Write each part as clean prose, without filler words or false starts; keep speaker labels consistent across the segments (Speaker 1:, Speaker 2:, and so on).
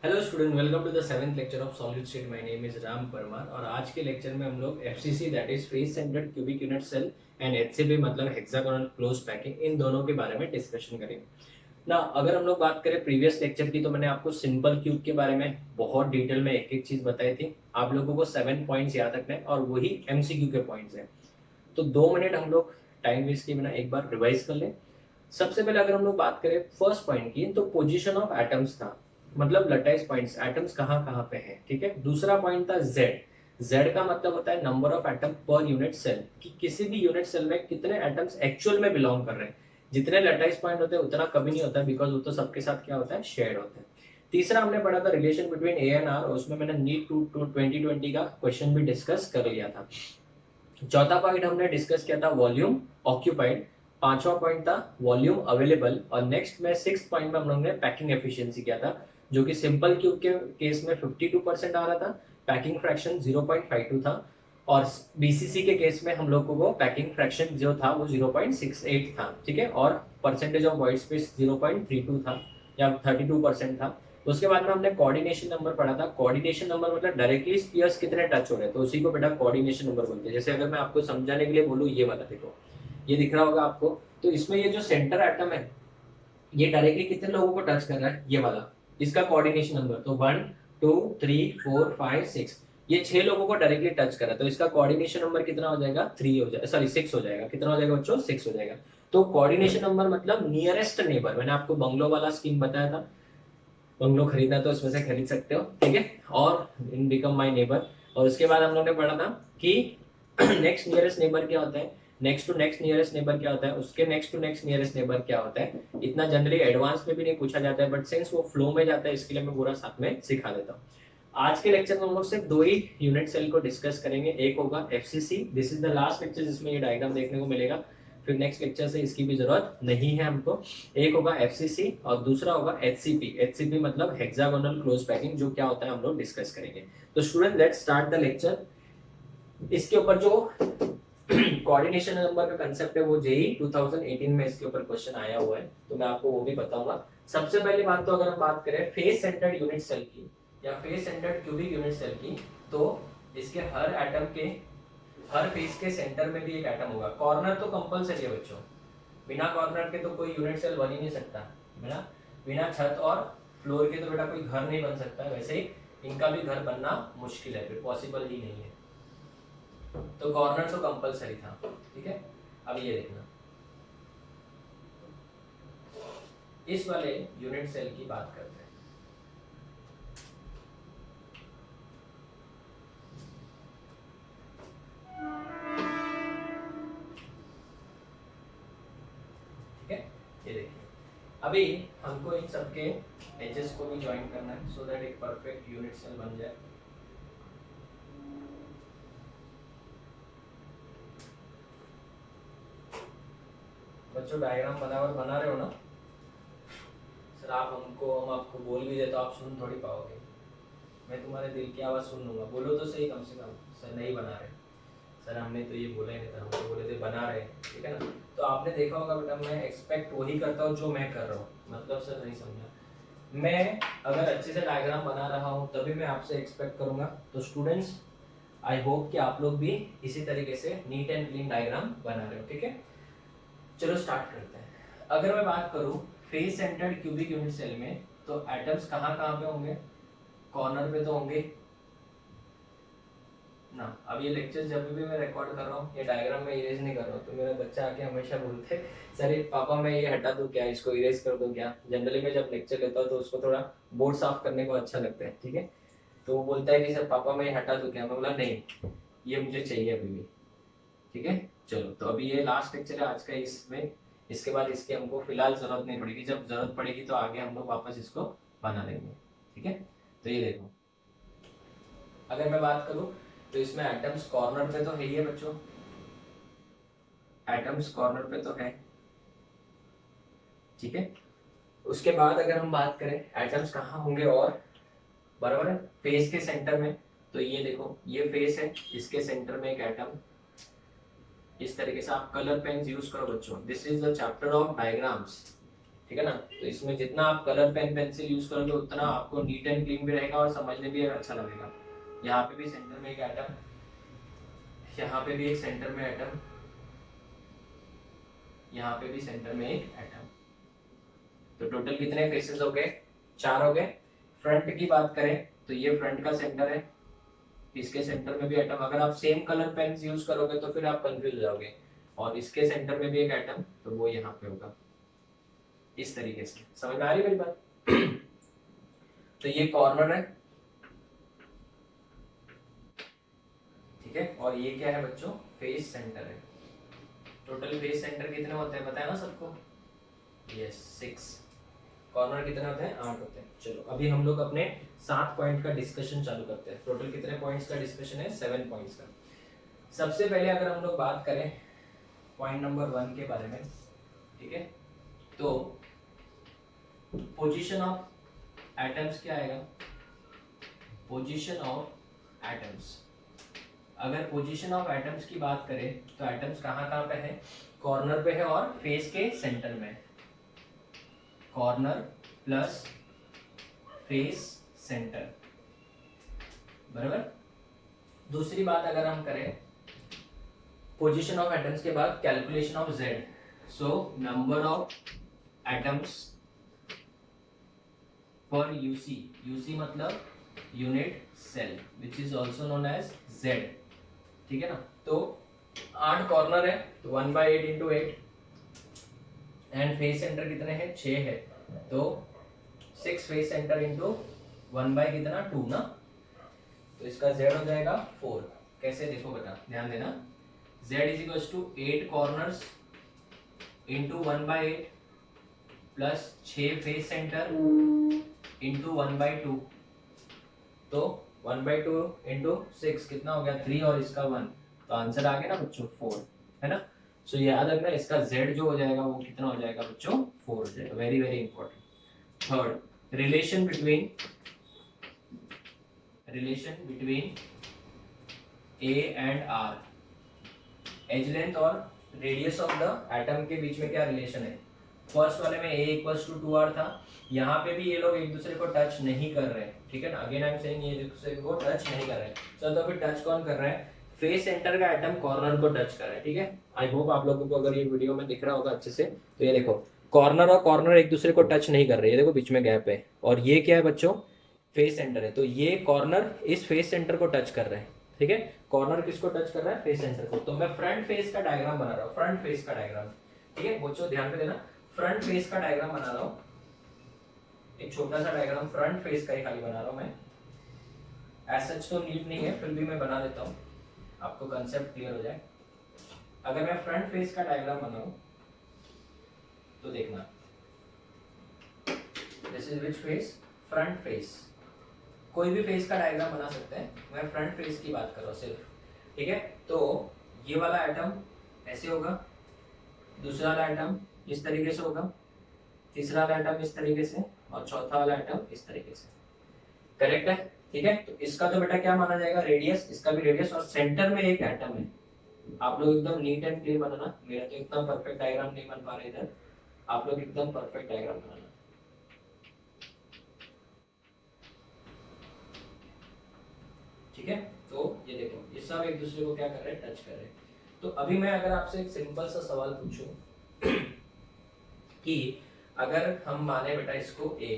Speaker 1: Hello student, welcome to the seventh lecture of solid state. My name is Ram Parmar और आज के lecture में हम लोग FCC that is face centred cubic unit cell and HCP मतलब hexagonal close packing, इन दोनों के बारे में डिस्कशन करेंगे ना। अगर हम लोग बात करें प्रीवियस लेक्चर की, तो मैंने आपको सिंपल क्यूब के बारे में बहुत डिटेल में एक एक चीज बताई थी। आप लोगों को 7 पॉइंट्स याद रखने हैं और वही एमसीक्यू के पॉइंट्स हैं। तो 2 मिनट हम लोग टाइम वेस्ट किए बिना एक बार रिवाइज कर लें। सबसे पहले अगर हम लोग बात करें फर्स्ट पॉइंट की, तो पोजीशन ऑफ एटम्स था, मतलब लटाइज पॉइंट्स, एटम्स कहाँ कहाँ पे हैं। ठीक है। दूसरा पॉइंट था जेड। जेड का मतलब होता है number of atom per unit cell, कि किसी भी यूनिट सेल में कितने एटम्स एक्चुअल में बिलोंग कर रहे हैं। जितने लटाइज पॉइंट होते हैं उतना कभी नहीं होता, बिकॉज वो तो सबके साथ क्या होता है, शेयर होता है। तीसरा हमने पढ़ा था relation between A and R, उसमें मैंने नीट टू 2020 का क्वेश्चन भी डिस्कस कर लिया था। चौथा पॉइंट हमने डिस्कस किया था वॉल्यूम ऑक्यूपाइड। पांचवा पॉइंट था वॉल्यूम अवेलेबल। और नेक्स्ट में सिक्स पॉइंट में हम लोग ने पैकिंग एफिशिएंसी किया था, जो कि सिंपल क्यूब के केस में 52% आ रहा था, पैकिंग फ्रैक्शन 0.52 था। और बीसीसी के केस में हम लोगों को पैकिंग फ्रैक्शन जो था वो 0.68 था। ठीक है। और परसेंटेज ऑफ वाइट स्पेस 0.32 था या 32% था। उसके बाद में हमने कोऑर्डिनेशन नंबर पढ़ा था। कोऑर्डिनेशन नंबर मतलब डायरेक्टली स्पीयर्स कितने टच हो रहे हैं, तो उसी को बेटा कोऑर्डिनेशन नंबर बोलते हैं। जैसे अगर मैं आपको समझाने के लिए बोलूँ, ये वाला देखो, ये दिख रहा होगा आपको। तो इसमें ये जो सेंटर एटम है, ये डायरेक्टली कितने लोगों को टच कर रहा है, ये वाला, इसका कोऑर्डिनेशन नंबर तो 1 2 3 4 5 6, ये 6 लोगों को डायरेक्टली टच करा, तो इसका कोऑर्डिनेशन नंबर कितना हो जाएगा, 3 हो जाएगा, सॉरी 6 हो जाएगा। कितना हो जाएगा बच्चों, 6 हो जाएगा। तो कोऑर्डिनेशन नंबर मतलब नियरेस्ट नेबर। मैंने आपको बंगलो वाला स्कीम बताया था, बंगलो खरीदना तो उसमें से खरीद सकते हो। ठीक है। और इन बिकम माई नेबर। और उसके बाद हम लोग ने पढ़ा था कि नेक्स्ट नियरेस्ट नेबर क्या होता है, next to next nearest neighbour क्या होता है, उसके next to next nearest neighbour क्या होता है। इतना जनरली एडवांस में भी नहीं पूछा जाता है, बट सिंस वो फ्लो में जाता है, इसके लिए मैं पूरा साथ में सिखा देता हूँ। आज के लेक्चर में हम लोग सिर्फ दो ही यूनिट सेल को डिस्कस करेंगे। एक होगा FCC, this is the last lecture जिसमें ये डायग्राम देखने को मिलेगा। फिर नेक्स्ट लेक्चर से इसकी भी जरूरत नहीं है हमको। एक होगा एफसीसी और दूसरा होगा एचसीपी। एचसीपी मतलब हेक्सागोनल क्लोज पैकिंग, जो क्या होता है हम लोग डिस्कस करेंगे। तो student let's start the lecture. इसके ऊपर जो कोऑर्डिनेशन नंबर का कंसेप्ट है वो जेई 2018 में इसके ऊपर क्वेश्चन आया हुआ है, तो मैं आपको वो भी बताऊंगा। सबसे पहली बात तो अगर हम बात करें फेस सेंटर्ड यूनिट सेल की या face centred cubic unit cell की, तो इसके हर एटम के हर फेस के सेंटर में भी एक एटम होगा। कॉर्नर तो कंपलसरी है बच्चों, बिना कॉर्नर के तो कोई यूनिट सेल बन ही नहीं सकता। बिना बिना छत और फ्लोर के तो बेटा कोई घर नहीं बन सकता। वैसे ही इनका भी घर बनना मुश्किल है, फिर पॉसिबल ही नहीं है। तो कॉर्नर तो कंपलसरी था। ठीक है। अब ये देखना, इस वाले यूनिट सेल की बात करते हैं। ठीक है। ये देखिए, अभी हमको इन सबके एजेस को भी ज्वाइन करना है, सो दैट एक परफेक्ट यूनिट सेल बन जाए। बच्चों डायग्राम बराबर बना रहे हो ना सर? हम आपको बोल भी दे तो आप सुन थोड़ी पाओगे। मैं तुम्हारे दिल की आवाज़ सुन लूंगा। बोलो तो सही कम से कम, सर नहीं बना रहे, सर हमने तो ये बोला ही नहीं था, हम तो बोले थे बना रहे। ठीक है ना। तो आपने देखा होगा बेटा, मैं एक्सपेक्ट वही करता हूँ जो मैं कर रहा हूँ। मतलब सर नहीं समझा, मैं अगर अच्छे से डायग्राम बना रहा हूँ तभी मैं आपसे एक्सपेक्ट करूंगा। तो स्टूडेंट्स, आई होप कि आप लोग भी इसी तरीके से नीट एंड क्लीन डायग्राम बना रहे हो। ठीक है। चलो स्टार्ट करते हैं। अगर मैं बात करूँ face centred cubic unit cell में, तो एटम्स कहाँ कहाँ पे होंगे, कॉर्नर पे तो होंगे ना। अब ये लेक्चर जब भी मैं रिकॉर्ड कर रहा हूँ, ये डायग्राम में इरेज नहीं कर रहा हूँ, तो मेरा बच्चा आके हमेशा बोलते हैं सर ये पापा मैं ये हटा दूँ क्या, इसको इरेज कर दूँ क्या। जनरली मैं जब लेक्चर लेता हूँ तो उसको थोड़ा बोर्ड साफ करने को अच्छा लगता है। ठीक है। तो वो बोलता है कि सर पापा मैं ये हटा दूँ क्या, मैं बोला नहीं, ये मुझे चाहिए अभी भी। ठीक है। चलो, तो अभी ये लास्ट लेक्चर है आज का इसमें। इसके बाद इसकी हमको फिलहाल जरूरत नहीं पड़ेगी, जब जरूरत पड़ेगी तो आगे हम लोग वापस इसको बना लेंगे। ठीक है। तो ये देखो, अगर मैं बात करूं तो इसमें एटम्स कॉर्नर पे तो है ही है बच्चों, एटम्स कॉर्नर पे तो है। ठीक है। उसके बाद अगर हम बात करें एटम्स कहाँ होंगे, और बराबर है फेस के सेंटर में। तो ये देखो, ये फेस है, इसके सेंटर में एक एटम। इस तरीके से आप कलर पेन्स यूज करो बच्चों, this is the chapter of diagrams. ठीक है ना। तो इसमें जितना आप कलर पेन पेंसिल यूज करोगे उतना आपको नीट एंड क्लीन भी रहेगा और समझने भी अच्छा लगेगा। यहाँ पे भी सेंटर में एक एटम, यहाँ पे भी एक सेंटर में एटम, यहाँ पे भी सेंटर में एक एटम। तो टोटल कितने फेसेस हो गए? 4 हो गए। फ्रंट की बात करें तो ये फ्रंट का सेंटर है, इसके सेंटर में भी एटम। अगर आप सेम कलर पेन यूज करोगे तो फिर आप कंफ्यूज हो जाओगे। और इसके सेंटर में भी एक एटम, तो वो यहाँ पे होगा इस तरीके से। समझ में आ रही मेरी बात? तो ये कॉर्नर है, ठीक है। और ये क्या है बच्चों? फेस सेंटर है। टोटल फेस सेंटर कितने होते हैं पता है ना सबको? यस 6। कॉर्नर कितने होते हैं? 8 होते हैं। चलो अभी हम लोग अपने 7 पॉइंट का डिस्कशन चालू करते हैं। टोटल कितने पॉइंट्स का डिस्कशन है? 7 पॉइंट्स का। सबसे पहले अगर हम लोग बात करें पॉइंट नंबर 1 के बारे में, ठीक है, तो पोजीशन ऑफ एटम्स क्या आएगा? Position of atoms. अगर पोजीशन ऑफ एटम्स की बात करें तो एटम्स कहाँ कहाँ पे है? कॉर्नर पे है और फेस के सेंटर में। कॉर्नर प्लस फेस सेंटर, बराबर। दूसरी बात अगर हम करें पोजीशन ऑफ एटम्स के बाद calculation of Z, so number of atoms पर यूसी, यूसी मतलब unit cell, which is also known as Z, ठीक है ना। तो 8 कॉर्नर है तो 1/8 इंटू 8, एंड फेस सेंटर कितने हैं? 6 है, तो 6 फेस सेंटर इंटू 1/2 ना। तो इसका z हो जाएगा 4। कैसे देखो बेटा, ध्यान देना। z is equal to 8 corners into 1/8 plus 6 face centre into 1/2, तो 1/2 इंटू 6 कितना हो गया? 3, और इसका 1, तो आंसर आ गया ना बच्चों 4, है ना। सो याद रखना इसका z जो हो जाएगा वो कितना हो जाएगा बच्चों? 4 हो जाएगा। Very very important. Third, relation between A and R, edge length और रेडियस ऑफ द एटम के बीच में क्या रिलेशन है? फर्स्ट वाले में A इक्वल्स टू 2R था, यहाँ पे भी ये लोग एक दूसरे को टच नहीं कर रहे हैं, ठीक है ना। अगेन आई एम सेइंग ये एक दूसरे को टच नहीं कर रहे हैं। तो फिर टच कौन कर रहा है? फेस सेंटर का एटम कॉर्नर को टच कर रहा है, ठीक है। आई होप आप लोगों को अगर ये वीडियो में दिख रहा होगा अच्छे से, तो ये देखो कॉर्नर और कॉर्नर एक दूसरे को टच नहीं कर रहे, ये देखो बीच में गैप है, और ये क्या है बच्चों? फेस सेंटर है। तो ये कॉर्नर इस फेस सेंटर को टच कर रहे हैं, ठीक है। कॉर्नर किसको टच कर रहा है? फेस सेंटर को। तो मैं फ्रंट फेस का डायग्राम बना रहा हूँ, फ्रंट फेस का डायग्राम, ठीक है बच्चों ध्यान पे देना। फ्रंट फेस का डायग्राम बना रहा हूँ, एक छोटा सा डायग्राम फ्रंट फेस का ही खाली बना रहा हूँ मैं। एज सच तो नीड नहीं है, फिर भी मैं बना देता हूँ, आपको कंसेप्ट क्लियर हो जाए। अगर मैं फ्रंट फेस का डायग्राम बनाऊं तो देखना, this is which face? Front face. कोई भी फेस का डायग्राम बना सकते हैं, मैं फ्रंट फेस की बात कर रहा हूँ सिर्फ, ठीक है। तो ये वाला एटम ऐसे होगा, दूसरा वाला एटम इस तरीके से होगा, तीसरा वाला एटम इस तरीके से, और चौथा वाला एटम इस तरीके से। करेक्ट है, ठीक है। तो इसका तो बेटा क्या माना जाएगा? रेडियस। इसका भी रेडियस, और सेंटर में एक एटम है। आप लोग एकदम नीट एंड क्लीन बनाना, मेरा तो एकदम परफेक्ट डायग्राम नहीं बन पा रहा इधर, आप लोग एकदम परफेक्ट डायग्राम बनाना, ठीक है। तो ये देखो ये सब एक दूसरे को क्या कर रहे हैं? टच कर रहे हैं। तो अभी मैं अगर आपसे एक सिंपल सा सवाल पूछूं कि अगर हम माने बेटा इसको A,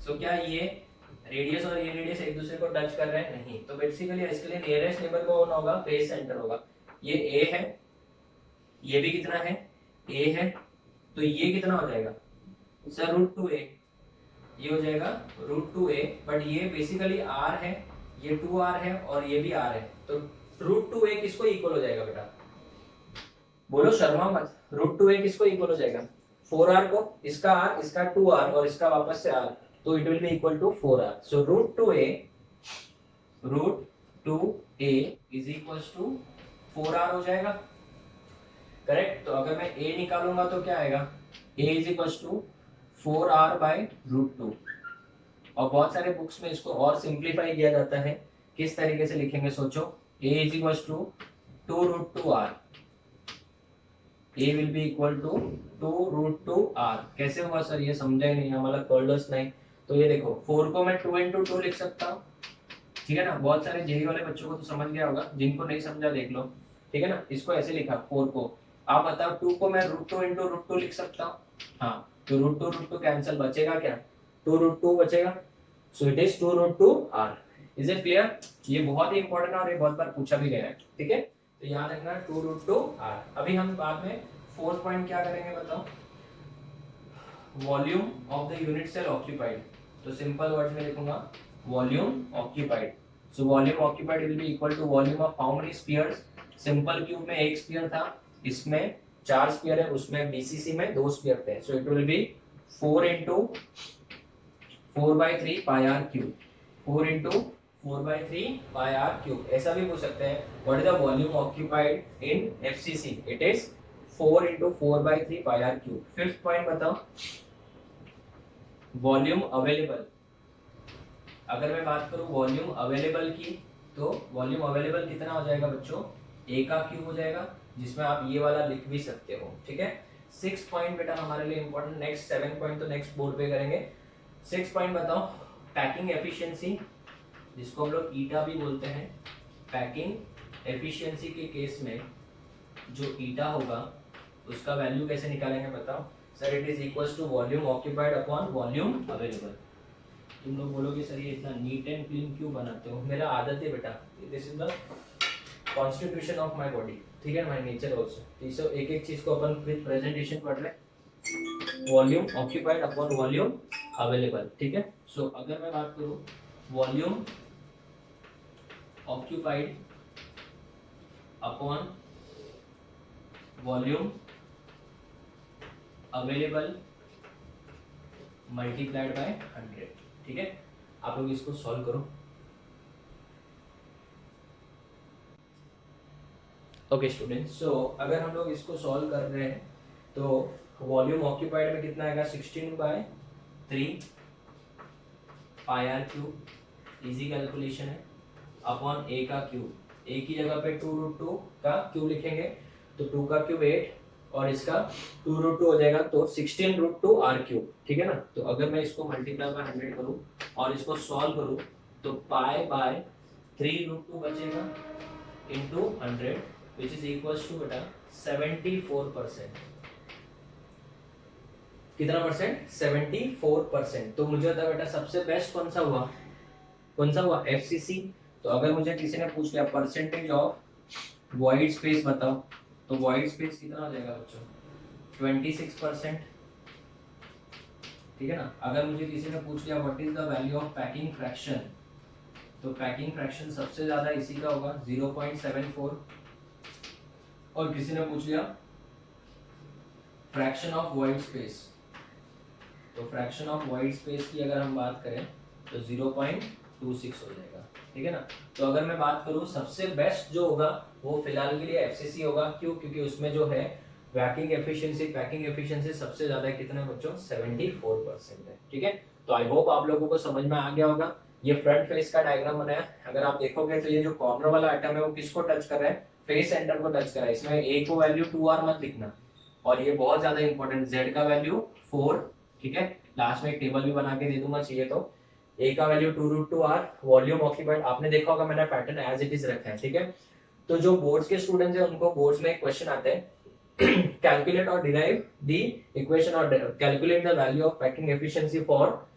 Speaker 1: सो क्या ये रेडियस और ये रेडियस एक दूसरे को टच कर रहे हैं? नहीं। तो बेसिकली इसके लिए नियरेस्ट नेबर कौन होगा? फेस सेंटर होगा। ये A है, ये भी कितना है? A है, तो ये कितना हो जाएगा सर? √2A। ये हो जाएगा √2A, बट ये बेसिकली R है, ये 2R है, और ये भी R है, तो √2A किसको इक्वल हो जाएगा बेटा? बोलो शर्मा मत, √2A किसको इक्वल हो जाएगा? 4R को, इसका R, इसका 2R, और इसका वापस से R, तो it will be equal to 4R। So √2A is equals to 4R हो जाएगा, करेक्ट। तो अगर मैं A निकालूंगा तो क्या आएगा? A is equals to 4R/√2। और बहुत सारे बुक्स में इसको और सिंप्लीफाई किया जाता है, किस तरीके से लिखेंगे सोचो? A is equals to 2√2R, A will be equal to 2√2r। कैसे हुआ सर, ये समझा ही नहीं हमारा कर्लस नहीं। तो ये देखो 4 को मैं 2 into 2 लिख सकता हूँ, ठीक है ना। बहुत सारे जेई वाले बच्चों को तो समझ गया होगा, जिनको नहीं समझा देख लो, ठीक है ना। इसको ऐसे लिखा 4 को, आप बताओ 2 को मैं √2 into √2 लिख सकता हूँ। हाँ, तो √2 कैंसिल, बचेगा क्या, 2√2 बचेगा। So it is 2√2r। Is it clear? ये बहुत ही इंपॉर्टेंट है और ये बहुत बार पूछा भी गया है, ठीक है। तो याद रखना 2√2r। अभी हम बाद में फोर्थ पॉइंट क्या करेंगे बताओ, volume of the unit cell occupied. तो सिंपल वर्ड्स में लिखूंगा volume occupied. So volume occupied will be equal to volume of how many spheres. Simple cube में एक स्फीयर था, इसमें 4 स्फीयर है, उसमें बीसीसी में 2 स्फीयर थे। So it will be 4 into 4/3 pi r cube, 4 into 4/3 pi r cube. ऐसा भी पूछ सकते हैं, what is the volume occupied in FCC, it is 4 into 4/3 pi r cube. Fifth point बताओ, वॉल्यूम अवेलेबल। अगर मैं बात करूं वॉल्यूम अवेलेबल की, तो वॉल्यूम अवेलेबल कितना हो जाएगा बच्चों, ए का क्यूब हो जाएगा, जिसमें आप ये वाला लिख भी सकते हो, ठीक है। 6 पॉइंट बेटा हमारे लिए इंपॉर्टेंट, नेक्स्ट 7 पॉइंट तो नेक्स्ट बोर्ड पे करेंगे। 6 पॉइंट बताओ, पैकिंग एफिशिएंसी, जिसको हम लोग ईटा भी बोलते हैं। पैकिंग एफिशिएंसी के केस में जो ईटा होगा उसका वैल्यू कैसे निकालेंगे बताओ। Sir it is equals to volume occupied upon volume available. तुम लोग बोलोगे सर ये इतना नीट एंड क्लीन क्यों बनाते हो, मेरा आदत है बेटा, this is the constitution of my body, ठीक है, माय नेचर आल्सो। तो एक एक चीज को अपन विद प्रेजेंटेशन पढ़ रहे, volume occupied upon volume available, ठीक है। सो अगर मैं बात करूं volume occupied upon volume available multiplied bye 100, ठीक है। आप लोग इसको सॉल्व करो। ओके स्टूडेंट्स, सो अगर हम लोग इसको सॉल्व कर रहे हैं तो वॉल्यूम ऑक्यूपाइड में कितना आएगा, 16/3 पाई आर क्यूब, इजी कैलकुलेशन है, अपॉन ए का क्यूब। ए की जगह पे 2√2 का क्यूब लिखेंगे, तो 2 का क्यूब 8 और इसका 2√2 हो जाएगा, तो 16√2r क्यूब, ठीक है ना। तो अगर मैं इसको मल्टीप्लाई बाय 100 करूं और इसको सॉल्व करूं तो पाई बाय 3√2 बचेगा into 100 which is equals to बेटा 74%। कितना परसेंट, 74%। तो मुझे बता बेटा सबसे बेस्ट कौन सा हुआ, कौन सा हुआ, एफसीसी। तो अगर मुझे किसी ने पूछ लिया परसेंटेज ऑफ वॉइड स्पेस बताओ, तो वॉइड स्पेस कितना हो जाएगा बच्चों, 26%, ठीक है ना। अगर मुझे किसी ने पूछ लिया what is the value of packing fraction, तो पैकिंग फ्रैक्शन सबसे ज्यादा इसी का होगा 0.74। और किसी ने पूछ लिया फ्रैक्शन ऑफ वॉइड स्पेस, तो फ्रैक्शन ऑफ वॉइड स्पेस की अगर हम बात करें तो 0.26 हो जाएगा, ठीक है ना। तो अगर मैं बात करूं सबसे बेस्ट जो होगा वो फिलहाल के लिए एफसीसी होगा, क्यों, क्योंकि उसमें जो है पैकिंग एफिशिएंसी सबसे ज्यादा है, कितना बच्चों, 74% है, ठीक है। तो आई होप आप लोगों को समझ में आ गया होगा। ये फ्रंट फेस का डायग्राम बनाया, अगर आप देखोगे तो ये जो कॉर्नर वाला आइटम है वो किसको टच कर रहा है, फेस सेंटर को टच कर रहा है। इसमें ए को वैल्यू 2r मत लिखना, और ये बहुत ज्यादा इंपॉर्टेंट, z का वैल्यू 4, ठीक है। लास्ट में एक टेबल भी बना के दे दूंगा चाहिए तो। ए का वैल्यू 2√2r, वॉल्यूम ऑक्यूपाइड आपने देखा होगा मैंने पैटर्न एज इट इज रखा है, ठीक है। तो जो बोर्ड्स के स्टूडेंट्स हैं उनको बोर्ड्स में एक क्वेश्चन आते हैं, कैलकुलेट और डिराइव द इक्वेशन और calculate the value of packing efficiency for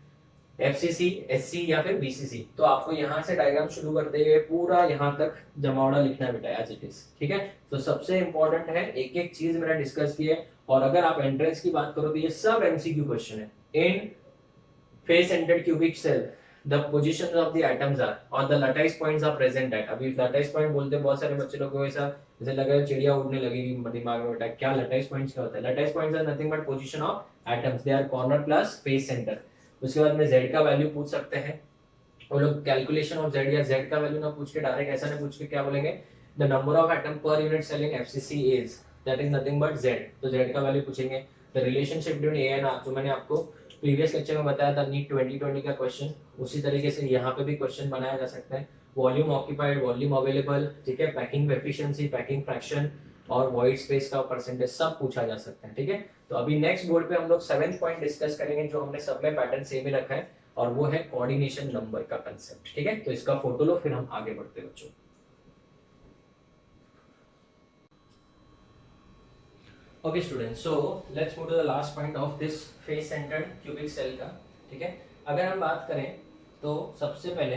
Speaker 1: FCC, SC या फिर बीसीसी। तो आपको यहाँ से डायग्राम शुरू करते हुए पूरा यहाँ तक जमावड़ा लिखना है बेटा एज इट इज, ठीक है। तो सबसे इंपॉर्टेंट है, एक एक चीज मैंने डिस्कस की है। और अगर आप एंट्रेंस की बात करो तो ये सब एमसीक्यू क्वेश्चन है। In face centred cubic cell the positions of the atoms are or the lattice points are present at। अभी lattice point बोलते हैं बहुत सारे बच्चे लोगों को ऐसा जैसे लगा चिड़िया उड़ने लगेगी दिमाग में, बेटा क्या lattice points क्या होता है। lattice points are nothing but position of atoms, they are corner plus face center। उसके बाद में z का वैल्यू पूछ सकते हैं वो लोग, कैलकुलेशन ऑफ z, या z का वैल्यू ना पूछ के डायरेक्ट ऐसा नहीं पूछ के क्या बोलेंगे, the number of atom per unit cell in FCC is, that is nothing but z। तो z का वैल्यू पूछेंगे। The relationship between A and r, जो मैंने आपको प्रीवियस लेक्चर में बताया था नीट 2020 का क्वेश्चन, उसी तरीके से यहाँ पे भी क्वेश्चन बनाया जा सकता है। वॉल्यूम ऑक्यूपाइड, वॉल्यूम अवेलेबल, ठीक है, पैकिंग एफिशिएंसी, पैकिंग फ्रैक्शन, और वॉइड स्पेस का परसेंटेज सब पूछा जा सकता है, ठीक है। तो अभी नेक्स्ट बोर्ड पे हम लोग 7th पॉइंट डिस्कस करेंगे, जो हमने सब में पैटर्न सेम ही रखा है, और वो है कोऑर्डिनेशन नंबर का कंसेप्ट, ठीक है। तो इसका फोटो लो, फिर हम आगे बढ़ते हैं बच्चों। Okay student, so let's move to the last point of this face centred cubic cell का, ठीक है। अगर हम बात करें तो सबसे पहले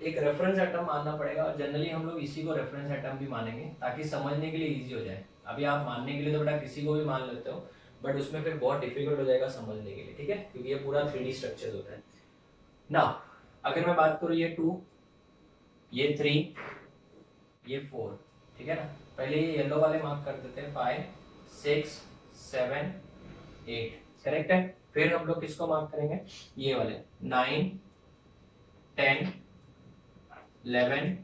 Speaker 1: एक रेफरेंस एटम मानना पड़ेगा, और जनरली हम लोग इसी को रेफरेंस एटम भी मानेंगे ताकि समझने के लिए इजी हो जाए। अभी आप मानने के लिए तो बेटा किसी को भी मान लेते हो, बट उसमें फिर बहुत डिफिकल्ट हो जाएगा समझने के लिए, ठीक है, क्योंकि ये पूरा 3D स्ट्रक्चर होता है ना। अगर मैं बात करूँ, ये 2, ये 3, ये 4, ठीक है ना। पहले ये येलो वाले मार्क कर देते हैं, 5, 6, 7, 8, करेक्ट है। फिर हम लोग किसको मार्क करेंगे, ये वाले 9, 10, 11,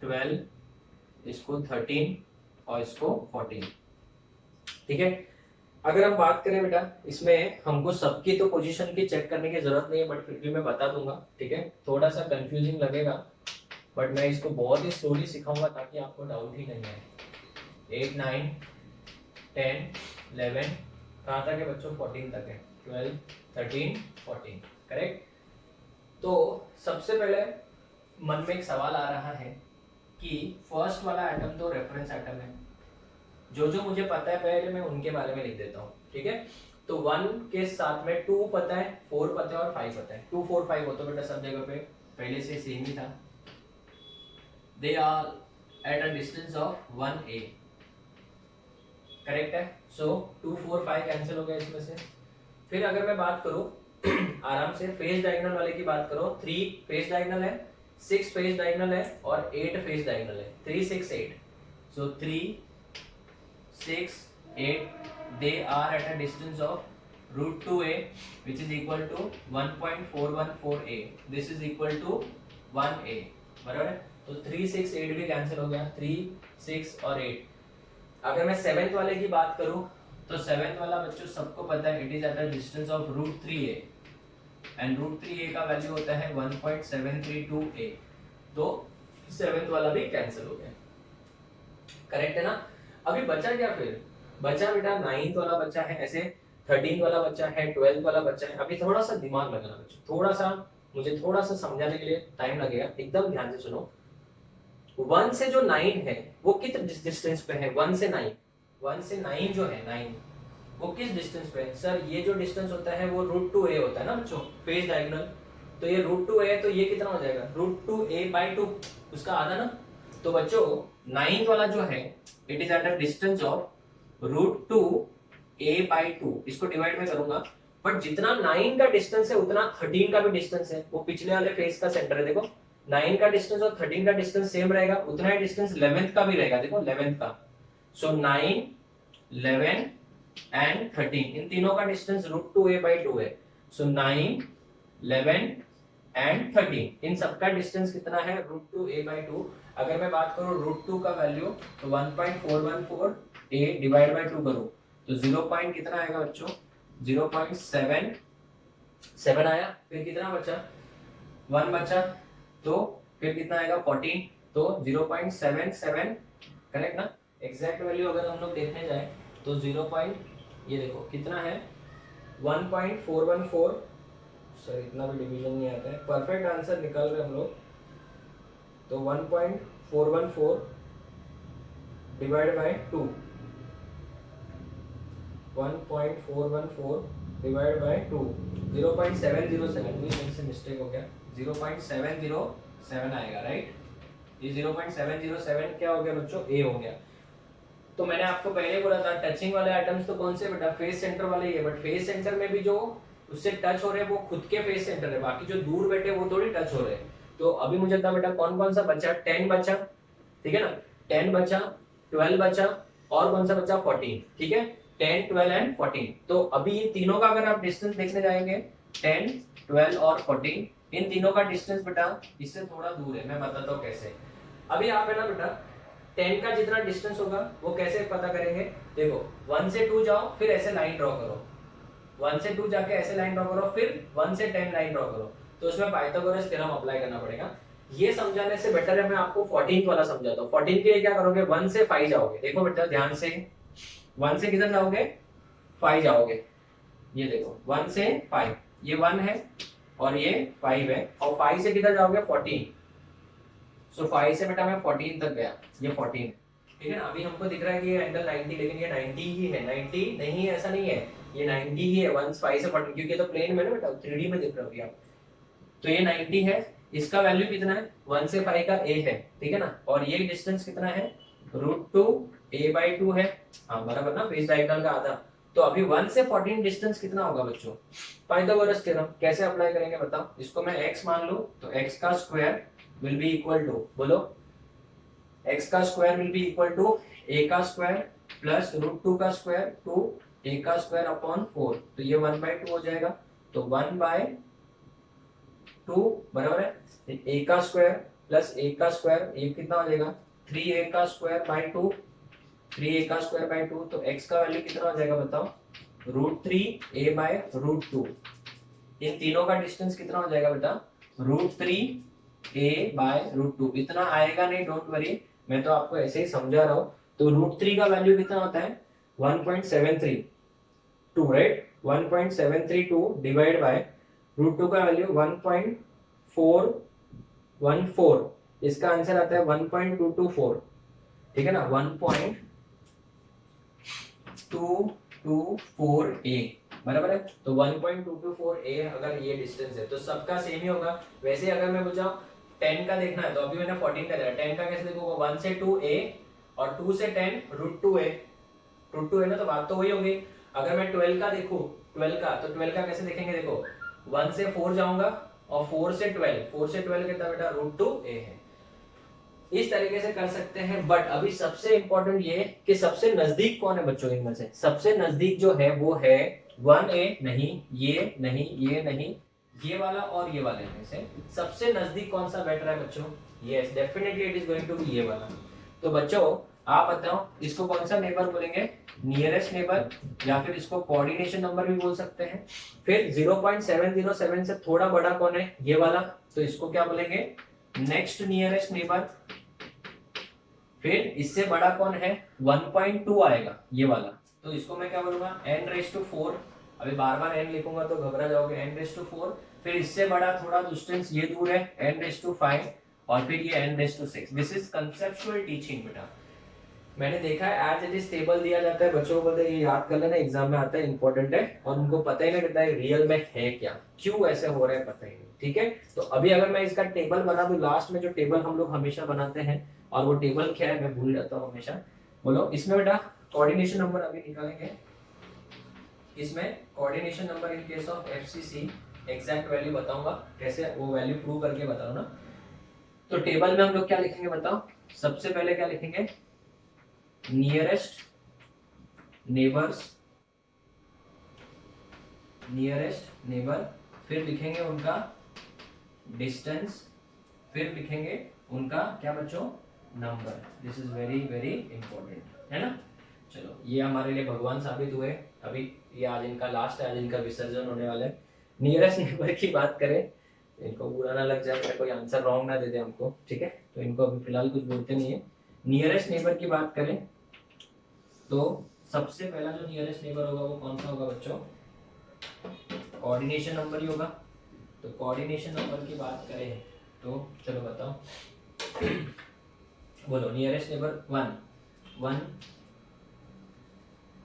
Speaker 1: 12, इसको 13 और इसको 14, ठीक है। अगर हम बात करें बेटा, इसमें हमको सबकी तो पोजीशन की चेक करने की जरूरत नहीं है, बट फिर भी मैं बता दूंगा, ठीक है। थोड़ा सा कंफ्यूजिंग लगेगा, बट मैं इसको बहुत ही स्लोली सिखाऊंगा ताकि आपको डाउट ही नहीं आए। 8, 9, 10, 11, कहाँ तक है बच्चों, 14 तक है, 12, 13, 14, करेक्ट। तो सबसे पहले मन में एक सवाल आ रहा है कि फर्स्ट वाला एटम तो रेफरेंस एटम है, जो जो मुझे पता है पहले मैं उनके बारे में लिख देता हूँ, ठीक है। तो 1 के साथ में 2 पता है, 4 पता है और 5 पता है। 2, 4, 5 हो तो बेटा सब जगह पे पहले से सेम ही था। They are at a distance of 1a, correct है। सो 2, 4, 5 कैंसिल हो गया इसमें से। फिर अगर मैं बात करूं आराम से फेस डायगोनल वाले की बात करो, 3 फेस डायगोनल है, 6 फेस डायगोनल है और 8 फेस डायगोनल है, 3, 6, 8। सो 3, 6, 8, they are at a distance of root 2a, which is equal to 1.414a. This is equal to 1a, बराबर है। तो 3, 6, 8 भी कैंसिल हो गया, 3, 6 और 8। अगर मैं 7th वाले की बात करूं तो 7th वाला बच्चों सबको पता है, it is at a distance of root 3a, and root 3a का वैल्यू होता है 1.732a। तो 7th वाला भी कैंसिल हो गया, करेक्ट है ना। अभी बचा क्या, फिर बचा बेटा 9th वाला बचा है, ऐसे 13th वाला बचा है, 12th वाला बचा है। अभी थोड़ा सा दिमाग लगाना बच्चों, थोड़ा सा मुझे थोड़ा सा समझाने के लिए टाइम लगेगा, एकदम ध्यान से सुनो। 1 से जो 9 है वो किस डिस्टेंस पे है, 1 से 9, 1 से 9 जो है 9 वो किस डिस्टेंस पे है सर, ये जो डिस्टेंस होता है वो रूट 2a होता है ना बच्चों, फेस डायगोनल। तो ये रूट 2a है, तो ये कितना हो जाएगा, रूट 2a/2, उसका आधा ना। तो बच्चों 9th वाला जो है it is at a distance of root 2a/2, इसको डिवाइड में करूंगा, बट जितना 9 का डिस्टेंस है उतना 13 का भी डिस्टेंस है, वो पिछले वाले फेस का सेंटर है। देखो 9 का डिस्टेंस और 13 का डिस्टेंस सेम रहेगा, उतना ही डिस्टेंस 11th का भी रहेगा, देखो 11th का। सो 9, 11 एंड 13, इन तीनों का डिस्टेंस रूट 2a/2 है। सो 9, 11 एंड 13, इन सबका डिस्टेंस कितना है, रूट 2a/2। अगर मैं बात करूं रूट 2 का वैल्यू तो 1.414a डिवाइड बाय 2 करूं तो 0 पॉइंट कितना आएगा बच्चों, 0.77 आया। फिर कितना बचा, 1 बचा, तो फिर कितना आएगा 14, तो 0.77, करेक्ट ना। एग्जैक्ट वैल्यू अगर हम लोग देखने जाए तो 0. ये देखो कितना है 1.414, सर इतना भी डिवीजन नहीं आता है, परफेक्ट आंसर निकाल रहे हम लोग। तो 1.414 डिवाइड बाय 2, 1.414 डिवाइड बाय 2, 0.707, मेरे से मिस्टेक हो गया, 0.707 आएगा, राइट। ये 0.707 क्या हो गया बच्चों, ए हो गया। तो मैंने आपको पहले बोला था टचिंग वाले आइटम्स तो कौन से बेटा, फेस सेंटर वाले ही है, बट फेस सेंटर में भी जो उससे टच हो रहे हैं वो खुद के फेस सेंटर है, बाकी जो दूर बैठे वो थोड़ी टच हो रहे हैं। तो अभी मुझे था बेटा कौन कौन सा बचा, 10 बचा, ठीक है ना, 10 बचा, 12 बचा, और कौन सा बचा, 14, ठीक है, 10, 12 एंड 14। तो अभी ये तीनों का अगर आप डिस्टेंस देखने जाएंगे 10, 12 और 14, इन तीनों का डिस्टेंस बेटा इससे थोड़ा दूर है, मैं बताता हूँ कैसे। अभी आप है ना बेटा 10 का जितना डिस्टेंस होगा वो कैसे पता करेंगे, देखो 1 से 2 जाओ, फिर ऐसे लाइन ड्रॉ करो, 1 से 2 जाके ऐसे लाइन ड्रॉ करो, फिर 1 से 10 लाइन ड्रॉ करो, तो उसमें पाइथागोरस थ्योरम अप्लाई करना पड़ेगा। ये समझाने से बेटर है मैं आपको 14th वाला समझाता हूँ। 14 के लिए क्या करोगे, 1 से 5 जाओगे। देखो बेटा ध्यान से, 1 से किधर जाओगे, 5 जाओगे। ये देखो 1 से 5, ये 1 है और ये 5 है, और 5 से किधर जाओगे 14। सो 5 से बेटा मैं 14 तक गया, ये 14 है, ठीक है ना। अभी हमको दिख रहा है कि ये एंगल 90, लेकिन ये 90 ही है, 90 नहीं है ऐसा नहीं है, ये 90 ही है 1 5 से 14, क्योंकि तो प्लेन में ना बेटा 3D में दिख रहा है आप। तो ये 90 है, इसका वैल्यू कितना है, 1 से 5 का a है, ठीक है ना। और ये डिस्टेंस कितना है, √2 a/2 है, हाँ बराबर ना, फेस डायगोनल का आधा। तो अभी 1 से 14 डिस्टेंस कितना होगा बच्चों, पाइथागोरस थ्योरम कैसे अप्लाई करेंगे बताओ। इसको मैं x मान लूं तो x का square will be equal to, बोलो, x का square will be equal to a का स्क्वायर प्लस √2 का स्क्वायर टू a का स्क्वायर अपॉन 4, तो ये 1/2 हो जाएगा। तो 1/2 बराबर है a का स्क्वायर प्लस a का स्क्वायर, ये कितना हो जाएगा 3a का स्क्वायर बाय 2, 3a का स्क्वायर बाय 2। तो x का वैल्यू कितना हो जाएगा बताओ, √3a/√2। इन तीनों का डिस्टेंस कितना हो जाएगा बेटा, √3a/√2। इतना आएगा नहीं, डोंट वरी, मैं तो आपको ऐसे ही समझा रहा हूं। तो √3 का वैल्यू कितना होता है 1.732, राइट, 1.732 डिवाइड बाय √2 का वैल्यू 1.414, इसका आंसर आता है 1.224, ठीक है ना, 1.224a बराबर है। तो 1.224a अगर ये डिस्टेंस है तो सबका सेम ही होगा। वैसे अगर मैं पूछा 10 का देखना है तो अभी मैंने 14 का दिया, 10 का कैसे देखूंगा, 1 से 2a और 2 से 10 √2a, √2a ना, तो बात तो वही होगी। अगर मैं 12 का देखूं, 12 का, तो 12 का कैसे देखेंगे, देखो 1 से 4 जाऊंगा और 4 से 12, 4 से 12 कितना बेटा √2a है। इस तरीके से कर सकते हैं। बट अभी सबसे इंपॉर्टेंट ये कि सबसे नजदीक कौन है बच्चों, इनमें से सबसे नजदीक जो है वो है 1a, नहीं ये नहीं, ये नहीं, ये वाला और ये वाले में से सबसे नजदीक कौन सा बैठ रहा है बच्चों, yes definitely it is going to be ये वाला। तो बच्चों आप बताओ इसको कौन सा नेबर बोलेंगे, नियरेस्ट नेबर, या फिर इसको कोऑर्डिनेशन नंबर भी बोल सकते हैं। फिर 0.707 से थोड़ा बड़ा कौन है, ये वाला, तो इसको क्या बोलेंगे, नेक्स्ट नियरेस्ट नेबर। फिर इससे बड़ा कौन है, 1.2 आएगा ये वाला, तो इसको मैं क्या बोलूंगा n⁴। अभी बार बार n लिखूंगा तो घबरा जाओगे, n⁴। फिर इससे बड़ा थोड़ा डिस्टेंस ये दूर है n⁵, और फिर ये n⁶। This is conceptual teaching बेटा। मैंने देखा है एज इट इज टेबल दिया जाता है, बच्चों को बोलते हैं ये याद कर लेना, एग्जाम में आता है, इंपॉर्टेंट है, और उनको पता ही नहीं रहता है रियल में है क्या, क्यों ऐसे हो रहा है पता ही नहीं, ठीक है। तो अभी अगर मैं इसका टेबल बना दूं, लास्ट में जो टेबल हम लोग हमेशा बनाते हैं, और वो टेबल क्या है मैं भूल जाता हूँ हमेशा, बोलो इसमें बेटा कोऑर्डिनेशन नंबर अभी निकालेंगे। इसमें coordination number in case of FCC exact value बताऊंगा, कैसे वो वैल्यू प्रूव करके बताओ ना। तो टेबल में हम लोग क्या लिखेंगे बताओ, सबसे पहले क्या लिखेंगे, नियरेस्ट नेबर, फिर लिखेंगे उनका डिस्टेंस, फिर लिखेंगे उनका क्या बच्चों, number. This is very very important, है ना। चलो ये हमारे लिए भगवान साबित हुए। अभी ये आज इनका लास्ट है, आज इनका विसर्जन होने वाला है। नियरेस्ट नेबर की बात करें, इनको बुरा ना लग जाए, कोई आंसर रॉन्ग ना दे दे हमको, ठीक है, तो इनको अभी फिलहाल कुछ बोलते नहीं है। नियरेस्ट नेबर की बात करें तो सबसे पहला जो नियरेस्ट नेबर होगा वो कौन सा होगा बच्चों, कोऑर्डिनेशन नंबर ही होगा। तो कोऑर्डिनेशन नंबर की बात करें तो चलो बताओ, बोलो नियरेस्ट नेबर 1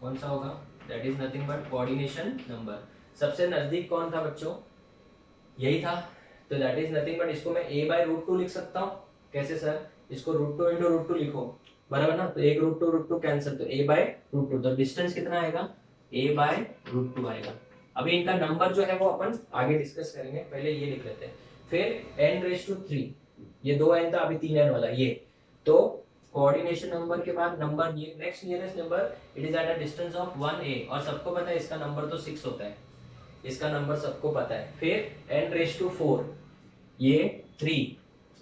Speaker 1: कौन सा होगा, that is nothing but coordination number. सबसे नजदीक कौन था बच्चों, यही था, तो दैट इज नथिंग बट, इसको मैं a/√2 लिख सकता हूँ, कैसे सर, इसको √2 × √2 लिखो, बराबर ना, तो 1 √2 कैंसिल, तो a/√2, तो डिस्टेंस कितना आएगा, a/√2 आएगा। अभी इनका नंबर जो है वो अपन आगे डिस्कस करेंगे, पहले ये लिख लेते हैं। फिर n⁵, ये 2n था, अभी 3n वाला ये, तो कोऑर्डिनेशन नंबर के बाद number, next nearest number, it is at a distance of 1a, और सबको पता है इसका नंबर तो 6 होता है, इसका नंबर सबको पता है। फिर n⁴, ये 3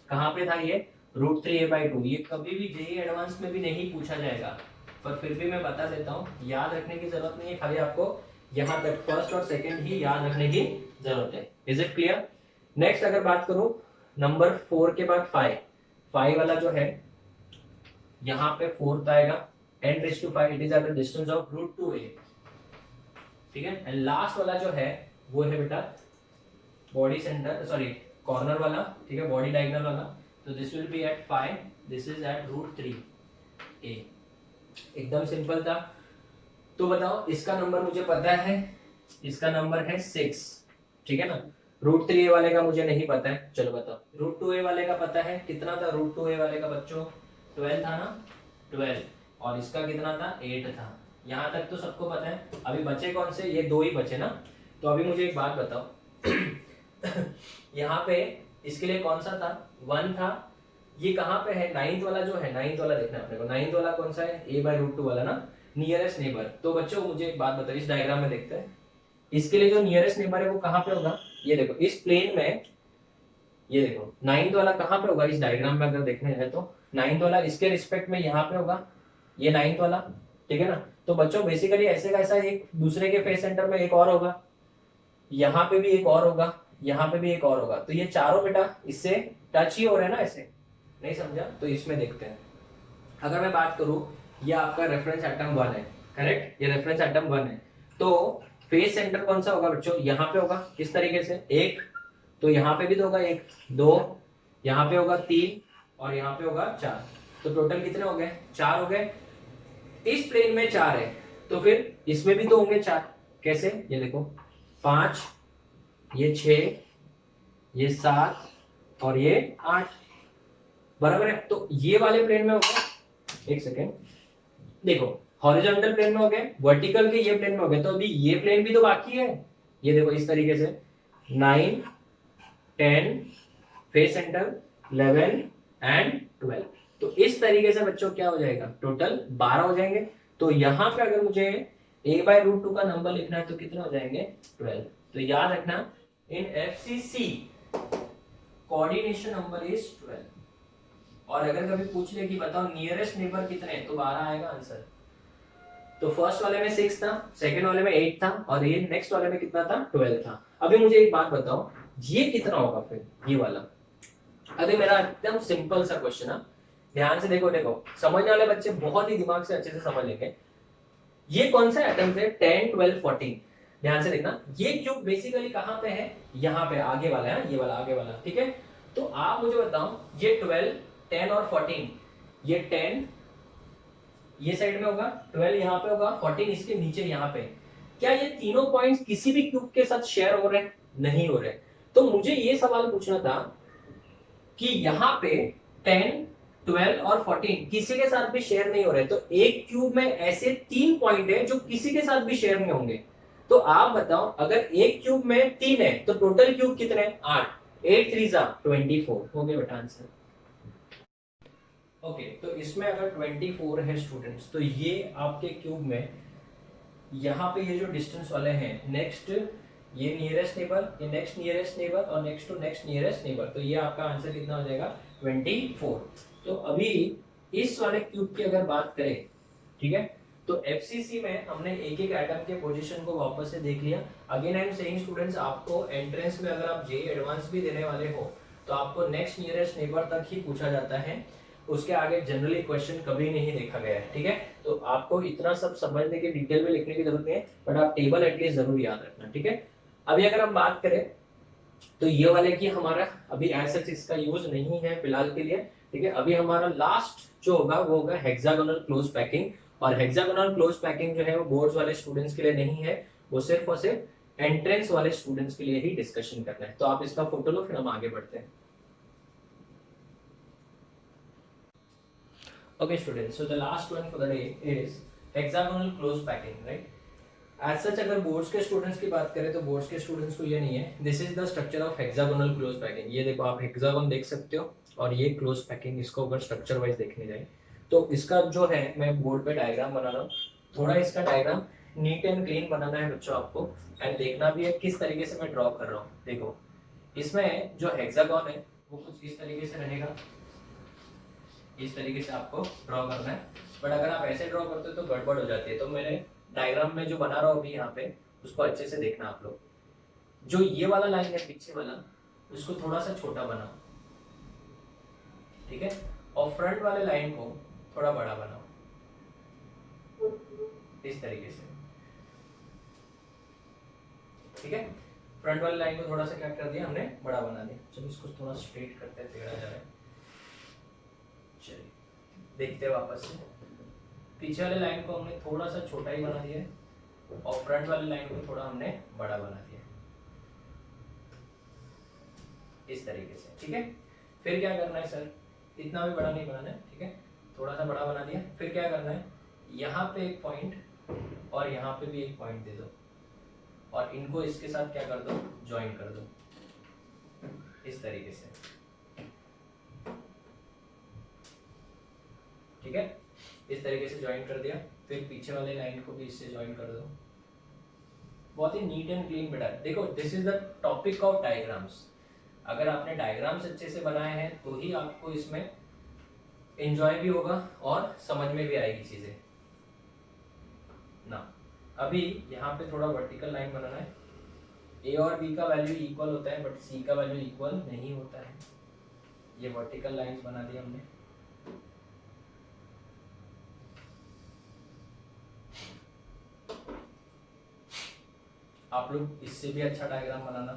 Speaker 1: कहाँ पे था, ये √3a/2, ये कभी भी जेईई एडवांस में भी नहीं पूछा जाएगा, पर फिर भी मैं बता देता हूँ, याद रखने की जरूरत नहीं है, खाली आपको यहाँ तक फर्स्ट और सेकंड ही याद रखने की जरूरत है। Is it clear. नेक्स्ट अगर बात करूं नंबर 4 के बाद 5, 5 वाला जो है यहाँ पे 4th आएगा, n⁵ it is at the distance of √2a, ठीक है। एंड लास्ट वाला जो है वो है बेटा बॉडी सेंटर, सॉरी कॉर्नर वाला, ठीक है, बॉडी डायगोनल वाला। तो this will be at 5, this is at √3a। एकदम सिंपल था। तो बताओ इसका नंबर मुझे पता है, इसका नंबर है 6, ठीक है ना। √3a वाले का मुझे नहीं पता है, चलो बताओ। √2a वाले का पता है, कितना था √2a वाले का बच्चों? 12 था ना, 12। और इसका कितना था? 8 था। यहाँ तक तो सबको पता है। अभी बचे कौन से? ये दो ही बचे ना। तो अभी मुझे एक बात बताओ यहाँ पे इसके लिए कौन सा था? 1 था। ये कहाँ पे है? 9th वाला जो है, 9th वाला देखना है अपने को। 9th वाला कौन सा है? a/√2 वाला ना, नियरेस्ट नेबर। तो बच्चों मुझे एक बात बताओ, इस डायग्राम में देखते हैं, इसके लिए जो नियरेस्ट नेबर है वो कहाँ पे होगा? ये देखो इस प्लेन में, ये देखो 9th वाला कहाँ पे होगा? इस डायग्राम में अगर देखने है तो 9th वाला इसके रिस्पेक्ट में यहाँ पे होगा, ये 9th वाला, ठीक है ना। तो बच्चों बेसिकली ऐसे का ऐसा एक दूसरे के फेस सेंटर में एक और होगा, यहाँ पे भी एक और होगा, यहाँ पे भी एक और होगा। तो ये चारों बेटा इससे टच ही हो रहे हैं ना, ऐसे। नहीं समझा? तो इसमें देखते हैं। अगर मैं बात करूं, ये आपका रेफरेंस एटम 1 है, करेक्ट, ये रेफरेंस एटम 1 है। तो फेस सेंटर कौन सा होगा बच्चों? यहाँ पे होगा। किस तरीके से? 1, तो यहाँ पे भी तो होगा 1, 2, यहाँ पे होगा 3 और यहाँ पे होगा 4। तो टोटल कितने हो गए? 4 हो गए। इस प्लेन में 4 है, तो फिर इसमें भी तो होंगे 4। कैसे? ये देखो 5, ये 6, ये 7 और ये 8, बराबर है। तो ये वाले प्लेन में हो गए, एक सेकेंड, देखो हॉरिजॉन्टल प्लेन में हो गए, वर्टिकल के ये प्लेन में हो गए। तो अभी ये प्लेन भी तो बाकी है। ये देखो इस तरीके से 9, 10, फेस सेंटर 11 एंड 12। तो इस तरीके से बच्चों क्या हो जाएगा? टोटल 12 हो जाएंगे। तो यहाँ पे अगर मुझे a/√2 का नंबर लिखना है तो कितने हो जाएंगे? 12। तो याद रखना, इन FCC कोऑर्डिनेशन नंबर इज 12। और अगर कभी पूछ ले कि बताओ नियरेस्ट नेबर कितने, तो 12 आएगा आंसर। तो फर्स्ट वाले में 6 था, सेकंड वाले में 8 था और ये नेक्स्ट वाले में कितना था? 12 था। अभी मुझे एक बात बताओ, ये कितना होगा फिर ये वाला? अभी मेरा एकदम सिंपल सा क्वेश्चन है, ध्यान से देखो। देखो समझने वाले बच्चे बहुत ही दिमाग से अच्छे से समझ लेंगे। ये कौन सा एटम है? 10, 12, 14। ध्यान से देखना, ये क्यूब बेसिकली कहां पे है? यहाँ पे आगे वाला है, ये वाला आगे वाला, ठीक है। तो आप मुझे बताओ, ये 12, 10 और 14, ये 10 ये साइड में होगा, 12 यहाँ पे होगा, 14 इसके नीचे यहाँ पे। क्या ये तीनों पॉइंट्स किसी भी क्यूब के साथ शेयर हो रहे हैं? नहीं हो रहे। तो मुझे ये सवाल पूछना था कि यहाँ पे 10, 12 और 14 किसी के साथ भी शेयर नहीं हो रहे। तो एक क्यूब में ऐसे 3 पॉइंट है जो किसी के साथ भी शेयर नहीं होंगे। तो आप बताओ, अगर एक क्यूब में 3 है तो टोटल क्यूब कितने? 8, 8 3 24 हो गए बेटा आंसर। ओके, तो इसमें अगर 24 है स्टूडेंट्स, तो ये आपके क्यूब में यहाँ पे ये जो डिस्टेंस वाले हैं, नेक्स्ट ये नियरेस्ट नेबर, ये नेक्स्ट नियरेस्ट नेबर और next to next nearest neighbour, तो ये आपका आंसर कितना हो जाएगा? 24। तो अभी इस वाले क्यूब की अगर बात करें, ठीक है, तो FCC में हमने एक एक एटम के पोजीशन को वापस से देख लिया। Again I am saying students, आपको एंट्रेंस में अगर आप JEE एडवांस भी देने वाले हो तो आपको नेक्स्ट नियरेस्ट नेबर तक ही पूछा जाता है, उसके आगे जनरली क्वेश्चन कभी नहीं देखा गया है, ठीक है। तो आपको इतना सब समझने के डिटेल में लिखने की जरूरत नहीं है, बट आप टेबल एटलीस्ट जरूर याद रखना, ठीक है। अभी अगर हम बात करें तो ये वाले की हमारा अभी ऐसा इसका यूज नहीं है फिलहाल के लिए, ठीक है। अभी हमारा लास्ट जो होगा वो होगा हेक्सागोनल क्लोज पैकिंग। और हेक्सागोनल क्लोज पैकिंग जो है वो बोर्ड्स वाले स्टूडेंट्स के लिए नहीं है, वो सिर्फ और सिर्फ एंट्रेंस वाले स्टूडेंट्स के लिए ही डिस्कशन करना है। तो आप इसका फोटो लो, फिर हम आगे बढ़ते हैं। Okay students, so the last one for the day is hexagonal close packing, right? As such अगर बोर्ड्स के स्टूडेंट्स की बात करें तो बोर्ड्स के स्टूडेंट्स को ये नहीं है। This is the structure of hexagonal close packing. ये देखो आप हेक्सागोन देख सकते हो और ये क्लोज पैकिंग, इसको अगर स्ट्रक्चर वाइज देखने जाए तो इसका जो है, मैं बोर्ड पे डायग्राम बना रहा हूँ, थोड़ा इसका डायग्राम नीट एंड क्लीन बनाना है बच्चों आपको, एंड देखना भी है किस तरीके से मैं ड्रॉ कर रहा हूँ। देखो इसमें जो हेक्सागोन है वो कुछ इस तरीके से रहेगा, इस तरीके से आपको ड्रॉ करना है। बट अगर आप ऐसे ड्रॉ करते हो तो गड़बड़ हो जाती है। तो मेरे डायग्राम में जो बना रहा हूँ अभी यहाँ पे, उसको अच्छे से देखना आप लोग। जो ये वाला लाइन है पीछे वाला, उसको थोड़ा सा छोटा बनाओ, ठीक है, और फ्रंट वाले लाइन को थोड़ा बड़ा बनाओ इस तरीके से, ठीक है। फ्रंट वाली लाइन को थोड़ा सा क्या कर दिया हमने, बड़ा बना दिया। चलो इसको थोड़ा स्ट्रेट करते हैं, टेढ़ा जा रहा है। चलिए देखते हैं वापस से, पीछे वाले लाइन को हमने थोड़ा सा छोटा ही बना दिया है और फ्रंट वाली लाइन को थोड़ा हमने बड़ा बना दिया इस तरीके से, ठीक है। फिर क्या करना है सर, इतना भी बड़ा नहीं बनाना है, ठीक है, थोड़ा सा बड़ा बना दिया। फिर क्या करना है, यहाँ पे एक पॉइंट और यहाँ पे भी एक पॉइंट दे दो और इनको इसके साथ क्या कर दो, ज्वाइन कर दो इस तरीके से, ठीक है। इस तरीके से ज्वाइन कर दिया। फिर पीछे वाले लाइन को भी इससे ज्वाइन कर दो। बहुत ही नीट एंड क्लीन बेटा। देखो this is the topic of diagrams. अगर आपने डायग्राम्स अच्छे से बनाए हैं तो ही आपको इसमें एंजॉय भी होगा और समझ में भी आएगी चीजें ना। अभी यहाँ पे थोड़ा वर्टिकल लाइन बनाना है। ए और बी का वैल्यू इक्वल होता है बट सी का वैल्यू इक्वल नहीं होता है। ये वर्टिकल लाइंस बना दी हमने। आप लोग इससे भी अच्छा डायग्राम बनाना,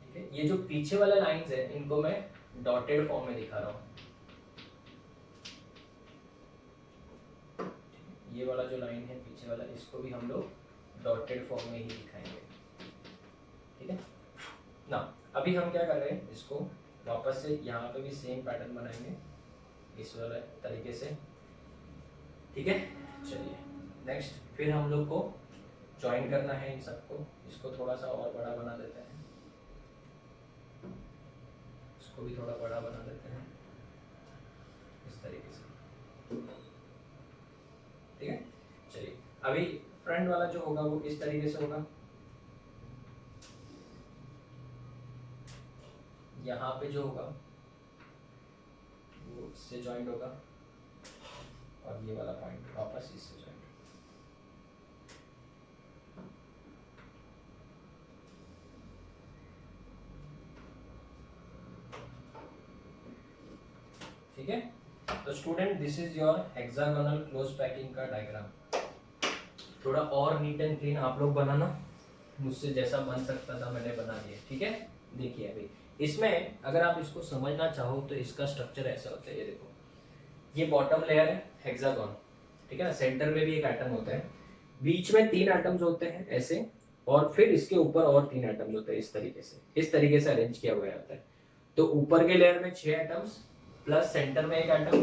Speaker 1: ठीक है। ये जो पीछे वाले लाइंस है इनको मैं डॉटेड फॉर्म में दिखा रहा हूँ। ये वाला जो लाइन है पीछे वाला, इसको भी हम लोग डॉटेड फॉर्म में ही दिखाएंगे, ठीक है ना। अभी हम क्या कर रहे हैं, इसको वापस से यहाँ पे भी सेम पैटर्न बनाएंगे इस वाले तरीके से, ठीक है। चलिए नेक्स्ट, फिर हम लोग को ज्वाइन करना है इन सबको। इसको थोड़ा सा और बड़ा बना देते हैं, इसको भी थोड़ा बड़ा बना देते हैं इस तरीके से, ठीक है। चलिए अभी फ्रंट वाला जो होगा वो इस तरीके से होगा। यहाँ पे जो होगा वो इससे ज्वाइंट होगा और ये वाला पॉइंट वापस इससे ज्वाइंट। ठीक है, तो student this is your hexagonal close packing का डायग्राम। थोड़ा और नीट एंड क्लीन आप लोग बनाना, मुझसे जैसा बन सकता था मैंने बना दिया, ठीक है। देखिए अभी इसमें अगर आप इसको समझना चाहो तो इसका स्ट्रक्चर ऐसा होता है। ये देखो, ये बॉटम लेयर है हेक्सागोन, ठीक है ना। सेंटर में भी एक एटम होता है, बीच में 3 एटम्स होते हैं ऐसे, और फिर इसके ऊपर और 3 एटम्स होते हैं इस तरीके से अरेंज किया हुआ होता है। तो ऊपर के लेयर में 6 एटम्स प्लस सेंटर में एक एटम,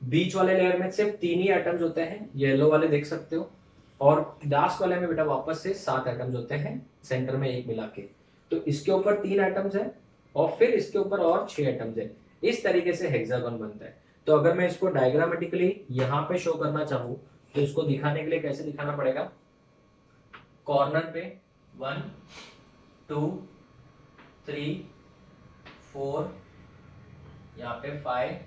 Speaker 1: बीच वाले लेयर में सिर्फ 3 ही एटम्स होते हैं, येलो वाले देख सकते हो, और लास्ट वाले में बेटा वापस से 7 एटम्स होते हैं सेंटर में एक मिला के। तो इसके ऊपर 3 एटम्स है और फिर इसके ऊपर और 6 एटम्स है। इस तरीके से हेक्सागोन बनता है। तो अगर मैं इसको डायग्रामेटिकली यहाँ पे शो करना चाहूँ तो इसको दिखाने के लिए कैसे दिखाना पड़ेगा, कॉर्नर पे 1 2 3 4, यहाँ पे 5,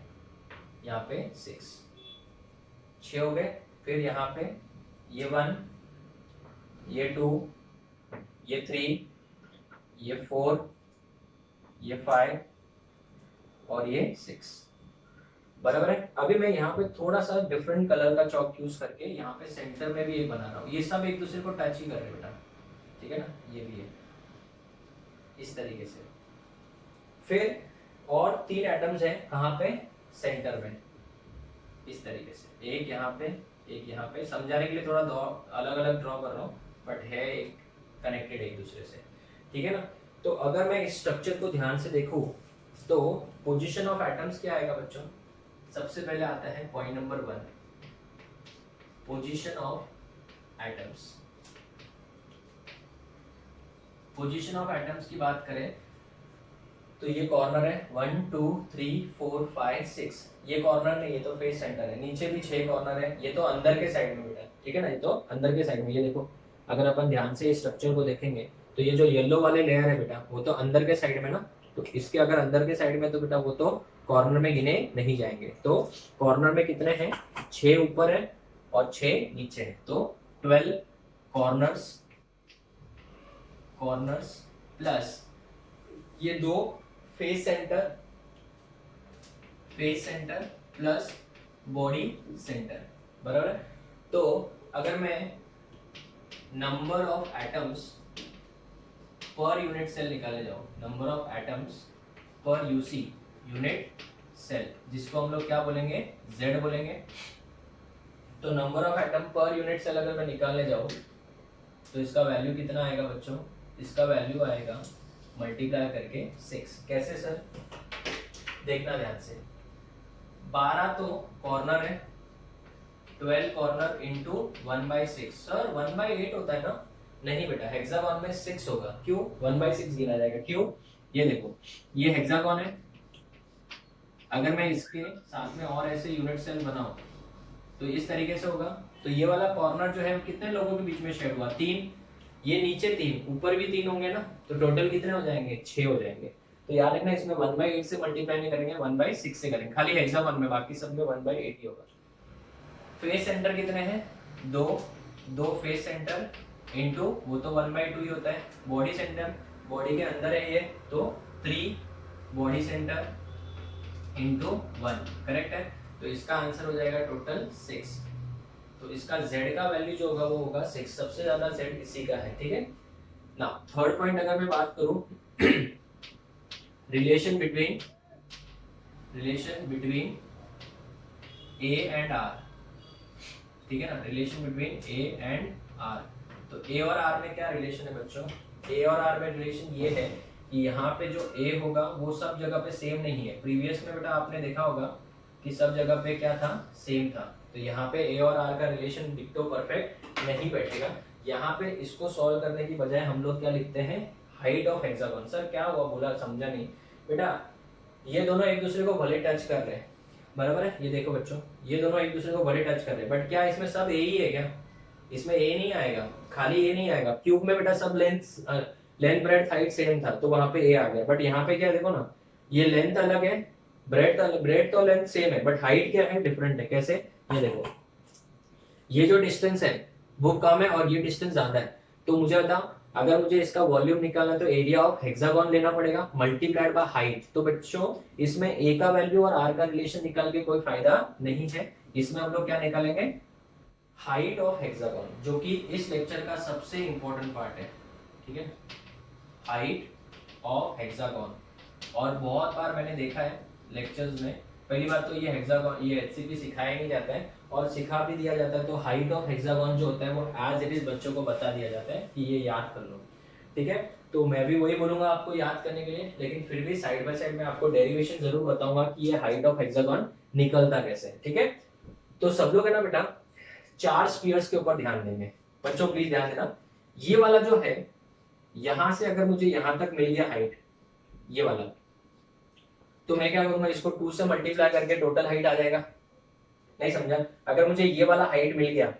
Speaker 1: यहाँ पे 6 हो गए। फिर यहाँ पे ये 1, ये 2, ये 3, ये 4, ये 5 और ये 6, बराबर है। अभी मैं यहाँ पे थोड़ा सा डिफरेंट कलर का चौक यूज करके यहाँ पे सेंटर में भी एक बना रहा हूँ। ये सब एक दूसरे को टच ही कर रहे हैं बेटा, ठीक है ना। ये भी है इस तरीके से। फिर और 3 एटम्स हैं कहाँ पे, सेंटर में, इस तरीके से। एक यहाँ पे, एक यहाँ पे। समझाने के लिए थोड़ा अलग अलग ड्रॉ कर रहा हूँ बट है एक कनेक्टेड एक दूसरे से, ठीक है ना। तो अगर मैं इस स्ट्रक्चर को ध्यान से देखूं तो पोजीशन ऑफ एटम्स क्या आएगा बच्चों, सबसे पहले आता है point number 1, position of atoms. Position of atoms की बात करें तो ये कॉर्नर है 1 2 3 4 5 6। ये कॉर्नर नहीं, ये तो फेस सेंटर है। नीचे भी 6 कॉर्नर है, ये तो अंदर के साइड में बेटा, ठीक है ना। ये तो अंदर के साइड में। ये देखो अगर अपन ध्यान से इस स्ट्रक्चर को देखेंगे तो ये जो येलो वाले लेयर है बेटा वो तो अंदर के साइड में ना। तो इसके अगर अंदर के साइड में तो बेटा वो तो कॉर्नर में गिने नहीं जाएंगे। तो कॉर्नर में कितने हैं, 6 ऊपर है और 6 नीचे है। तो 12 कॉर्नर्स प्लस ये 2 face centre face centre plus body centre, बराबर है। तो अगर मैं number of atoms per unit cell निकाले जाओ, नंबर ऑफ एटम्स पर यूसी यूनिट सेल, जिसको हम लोग क्या बोलेंगे, जेड बोलेंगे। तो number of atom per unit cell अगर मैं निकालने जाऊँ तो इसका वैल्यू कितना आएगा बच्चों, इसका वैल्यू आएगा मल्टीप्लाई करके 6। कैसे सर, देखना ध्यान से, 12 तो कॉर्नर है, 12 कॉर्नर इंटू 1/6। सर 1/8 होता है ना, नहीं बेटा, हेक्सागोन में 6 होगा। क्यों 1/6 गिना जाएगा, क्यों, ये देखो ये हेक्सागोन है, अगर मैं इसके साथ में और ऐसे यूनिट सेल बनाऊं तो इस तरीके से होगा। तो ये वाला कॉर्नर जो है कितने लोगों के बीच में शेड हुआ, 3, ये नीचे 3, ऊपर भी 3 होंगे ना, तो टोटल कितने हो जाएंगे, 6 हो जाएंगे। तो याद रखना इसमें 1/8 से मल्टीप्लाई नहीं करेंगे, 1/6 से करेंगे, खाली हेक्सागोन में, बाकी सब में 1/8 ही होगा। फेस सेंटर कितने हैं, 2 फेस सेंटर इंटू वो तो 1/2 ही होता है। बॉडी सेंटर, बॉडी के अंदर है ये, तो 3 बॉडी सेंटर इंटू 1, करेक्ट है। तो इसका आंसर हो जाएगा टोटल 6। तो इसका z का वैल्यू जो होगा वो होगा 6, सबसे ज्यादा z इसी का है, ठीक है ना। थर्ड पॉइंट अगर मैं बात करूं, relation between a and r, ठीक है ना, relation between a and r। तो a और r में क्या रिलेशन है बच्चों, a और r में रिलेशन ये है कि यहाँ पे जो a होगा वो सब जगह पे सेम नहीं है। प्रीवियस में बेटा आपने देखा होगा कि सब जगह पे क्या था, सेम था। तो यहाँ पे a और r का रिलेशन डिक्टो परफेक्ट नहीं बैठेगा। यहाँ पे इसको सॉल्व करने की बजाय हम लोग क्या लिखते हैं, हाइट ऑफ हेक्सागोन। सर क्या हुआ, बोला समझा नहीं बेटा, ये दोनों एक दूसरे को भले टच कर रहे हैं, बराबर है। ये देखो बच्चों, ये दोनों एक दूसरे को भले टच कर रहे हैं, बट क्या इसमें सब a ही है क्या, इसमें a नहीं आएगा, खाली a नहीं आएगा। क्यूब में बेटा सब लेंथ ब्रेड्थ हाइट सेम था, तो वहां पे a आ गया। बट यहाँ पे क्या देखो ना, ये लेंथ अलग है, ब्रेड तो लेंथ सेम है, बट हाइट क्या है, डिफरेंट है। कैसे, ये देखो, ये जो डिस्टेंस है वो कम है और ये डिस्टेंस ज्यादा है। तो मुझे बता, अगर मुझे इसका वॉल्यूम निकालना है तो एरिया ऑफ हेक्सागोन लेना पड़ेगा मल्टीप्लाइड बाय हाइट। तो बच्चों इसमें a का वैल्यू और r का रिलेशन निकाल के कोई फायदा नहीं है। इसमें हम लोग क्या निकालेंगे, हाइट ऑफ हेक्सागोन, जो कि इस लेक्चर का सबसे इंपॉर्टेंट पार्ट है, ठीक है, हाइट ऑफ हेक्सागोन। और बहुत बार मैंने देखा है लेक्चर्स में, पहली बात तो ये हेक्सागोन, ये एचसीपी सिखाया नहीं जाता है, और सिखा भी दिया जाता है तो हाइट ऑफ हेक्सागोन जो होता है वो एज इट इज बच्चों को बता दिया जाता है कि ये याद कर लो, ठीक है। तो मैं भी वही बोलूंगा आपको याद करने के लिए, लेकिन फिर भी साइड बाय साइड में आपको डेरिवेशन जरूर बताऊंगा कि ये हाइट ऑफ हेक्सागोन निकलता कैसे, ठीक है। तो सब लोग है ना बेटा 4 स्फीयर्स के ऊपर ध्यान देंगे बच्चों, प्लीज ध्यान देना। ये वाला जो है, यहां से अगर मुझे यहां तक मिल गया हाइट, ये वाला, तो मैं क्या करूंगा, इसको 2 से मल्टीप्लाई करके टोटल हाइट आ जाएगा। नहीं समझा, अगर मुझे ये वाला हाइट मिल गया,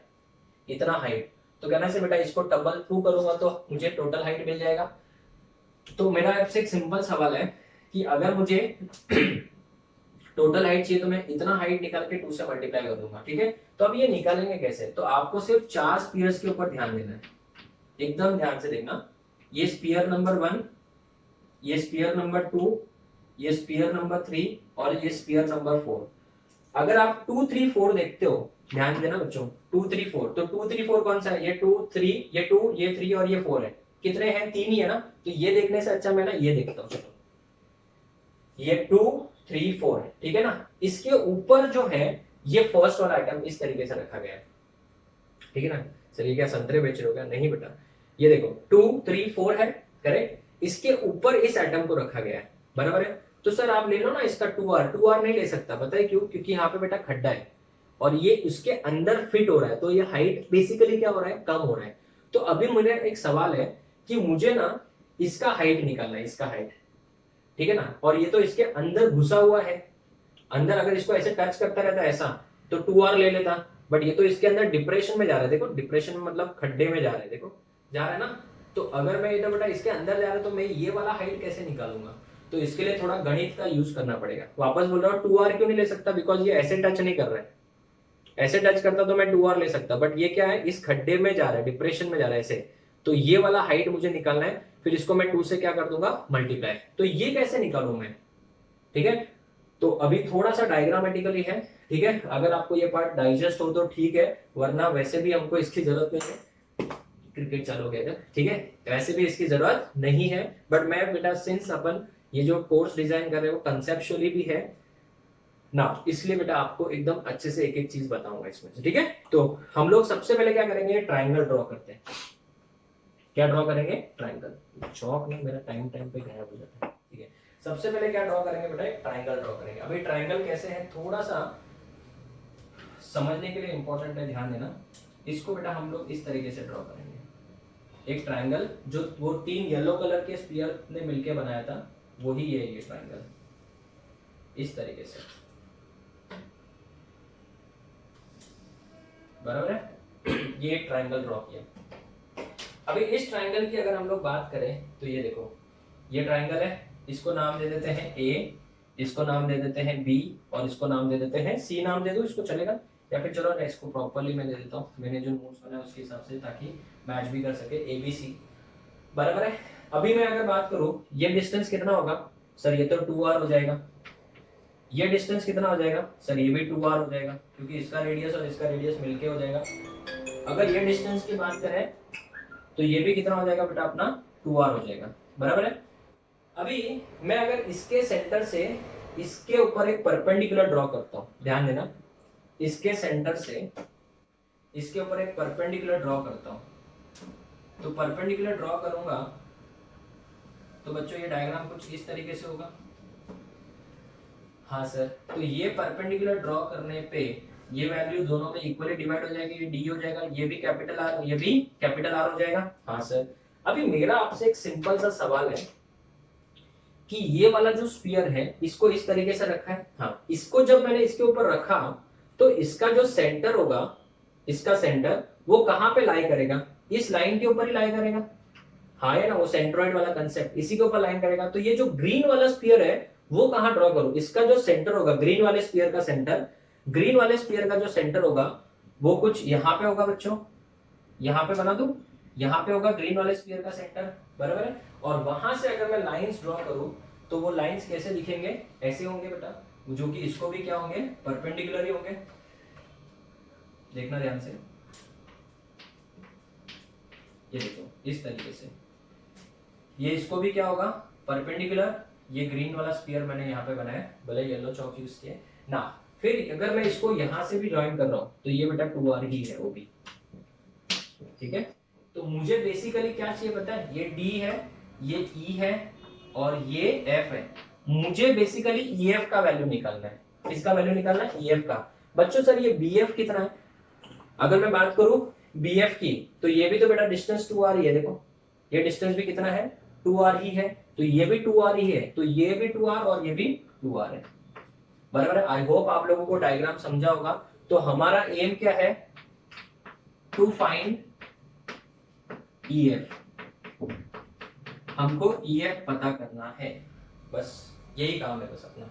Speaker 1: इतना हाइट, तो कहना से बेटा इसको डबल 2 करूंगा तो मुझे टोटल हाइट मिल जाएगा। तो मेरा आपसे एक सिंपल सवाल है कि अगर मुझे टोटल हाइट चाहिए तो मैं इतना हाइट निकाल के 2 से मल्टीप्लाई कर दूंगा, ठीक है। तो अब ये निकालेंगे कैसे, तो आपको सिर्फ 4 स्फीयर्स के ऊपर ध्यान देना है, एकदम ध्यान से देखना। ये स्फीयर नंबर 1, ये स्फीयर नंबर 2, ये स्फीयर नंबर 3 और ये स्फीयर नंबर 4। अगर आप 2 3 4 देखते हो, ध्यान देना बच्चों, 2 3 4, तो 2 3 4 कौन सा है, ये 2 3, ये 2, ये 3 और ये 4 है। कितने हैं, 3 ही है ना। तो ये देखने से अच्छा मैं ना ये देखता हूँ, चलो ये 2 3 4 है, ठीक है ना। इसके ऊपर जो है ये फर्स्ट वाला आइटम इस तरीके से रखा गया है, ठीक है ना। चलिए क्या संतरे बेच रहे हो क्या, नहीं बेटा, ये देखो 2 3 4 है, करेक्ट। इसके ऊपर इस आइटम को रखा गया है, बराबर है। तो सर आप ले लो ना इसका 2r नहीं ले सकता, पता है क्यों, क्योंकि यहाँ पे बेटा खड्डा है और ये उसके अंदर फिट हो रहा है, तो ये हाइट बेसिकली क्या हो रहा है, कम हो रहा है। तो अभी मुझे एक सवाल है कि मुझे ना इसका हाइट निकालना है, इसका हाइट, ठीक है ना। और ये तो इसके अंदर घुसा हुआ है, अंदर अगर इसको ऐसे टच करता रहता ऐसा तो 2r ले लेता, बट ये तो इसके अंदर डिप्रेशन में जा रहा है, देखो डिप्रेशन में मतलब खड्डे में जा रहा है, देखो जा रहा है ना। तो अगर मैं इधर बेटा इसके अंदर जा रहा है तो मैं ये वाला हाइट कैसे निकालूंगा, तो इसके लिए थोड़ा गणित का यूज करना पड़ेगा। वापस बोल रहा हूँ 2r क्यों नहीं ले सकता, बिकॉज ये ऐसे टच नहीं कर रहा है, ऐसे टच करता तो मैं 2r ले सकता, बट ये क्या है, इस खड्डे में जा रहा है, डिप्रेशन में जा रहा है ऐसे। तो ये वाला हाइट मुझे निकालना है, फिर इसको मैं 2 से क्या कर दूंगा, मल्टीप्लाई। तो ये कैसे निकालू मैं, ठीक है। तो अभी थोड़ा सा डायग्रामेटिकली है, ठीक है। अगर आपको ये पार्ट डाइजेस्ट हो तो ठीक है, वरना वैसे भी हमको इसकी जरूरत नहीं है। क्रिकेट चालू हो गया था, ठीक है, वैसे भी इसकी जरूरत नहीं है। बट मैं बेटा सिंस अपन ये जो कोर्स डिजाइन कर रहे हो कंसेप्चुअली भी है ना, इसलिए बेटा आपको एकदम अच्छे से एक एक चीज बताऊंगा इसमें से, ठीक है। तो हम लोग सबसे पहले क्या करेंगे, ट्राइंगल ड्रॉ करते हैं। क्या ड्रॉ करेंगे, ट्राइंगल। चौक नहीं, मेरा टाइम टाइम पे गायब हो जाता है, ठीक है। सबसे पहले क्या ड्रॉ करेंगे बेटा, एक ट्राइंगल ड्रॉ करेंगे। अभी ट्राइंगल कैसे है थोड़ा सा समझने के लिए इंपॉर्टेंट है, ध्यान देना। इसको बेटा हम लोग इस तरीके से ड्रॉ करेंगे, एक ट्राइंगल जो वो 3 येलो कलर के स्फीयर ने मिलके बनाया था, वही है ये ट्राइंगल, इस तरीके से, बराबर है। ये एक ट्राइंगल ड्रॉ किया। अभी इस ट्राइंगल की अगर हम लोग बात करें तो ये देखो, ये ट्राइंगल है, इसको नाम दे देते हैं ए, इसको नाम दे देते हैं बी, और इसको नाम दे देते हैं सी। नाम दे दो इसको, चलेगा? या फिर चलो ना इसको प्रॉपर्ली मैं दे देता हूँ, मैंने जो नोट्स बनाया उसके हिसाब से, ताकि मैच भी कर सके, ए बी सी, बराबर है। अभी मैं अगर बात करूँ, ये डिस्टेंस कितना होगा सर, ये तो 2r हो जाएगा। ये डिस्टेंस कितना हो जाएगा सर, ये भी 2r हो जाएगा, क्योंकि इसका रेडियस और इसका रेडियस मिलके हो जाएगा। अगर ये डिस्टेंस की बात करें तो ये भी कितना हो जाएगा बेटा अपना, 2r हो जाएगा, बराबर है। अभी मैं अगर इसके सेंटर से इसके ऊपर एक परपेंडिकुलर ड्रॉ करता हूं, ध्यान देना, इसके सेंटर से इसके ऊपर एक परपेंडिकुलर ड्रॉ करता हूं, तो परपेंडिकुलर ड्रॉ करूंगा तो बच्चों ये डायग्राम कुछ इस तरीके से होगा। हाँ सर, तो ये परपेंडिकुलर ड्रॉ करने पे ये वैल्यू दोनों में इक्वली डिवाइड हो जाएगी, ये डी हो जाएगा, ये भी कैपिटल आर, ये भी कैपिटल आर हो जाएगा। हाँ सर, अभी मेरा आपसे एक सिंपल सा सवाल है कि ये वाला जो स्फीयर है इसको इस तरीके से रखा है, हाँ, इसको जब मैंने इसके ऊपर रखा तो इसका जो सेंटर होगा, इसका सेंटर वो कहां पे लाई करेगा, इस लाइन के ऊपर ही लाई करेगा। हाँ है ना, वो सेंट्रोइड वाला कंसेप्ट, इसी के ऊपर लाइन करेगा। तो ये जो ग्रीन वाला स्फीयर है वो कहां ड्रॉ करूं, इसका जो सेंटर होगा, ग्रीन वाले स्फीयर का सेंटर, ग्रीन वाले स्फीयर का जो सेंटर होगा वो कुछ यहाँ पे होगा बच्चों, यहाँ पे बना दूं, यहाँ पे होगा ग्रीन वाले स्फीयर का सेंटर, बराबर है। और वहां से अगर मैं लाइंस ड्रॉ करूं तो वो लाइंस कैसे दिखेंगे, ऐसे होंगे बेटा, जो कि इसको भी क्या होंगे, परपेंडिकुलर ही होंगे। देखना ध्यान से, ये देखो इस तरीके से, ये इसको भी क्या होगा, परपेंडिकुलर। ये ग्रीन वाला स्फीयर मैंने यहाँ पे बनाया, भले येलो चौक यूज किए ना। फिर अगर मैं इसको यहां से भी ज्वाइन कर रहा हूं तो ये बेटा 2r ही है वो भी, ठीक है। तो मुझे बेसिकली क्या चाहिए पता है, ये d है, ये e है और ये f है। मुझे बेसिकली ef का वैल्यू निकालना है, किसका वैल्यू निकालना है, ef का। बच्चों सर ये bf कितना है, अगर मैं बात करूं bf की, तो ये भी तो बेटा डिस्टेंस 2r ही है। देखो ये डिस्टेंस भी कितना है, 2r ही है, तो ये भी 2r ही है, तो ये भी 2r और ये भी 2r है, बराबर है। आई होप आप लोगों को डायग्राम समझा होगा। तो हमारा एम क्या है, टू फाइंड EF, हमको EF पता करना है, बस यही काम है बस अपना।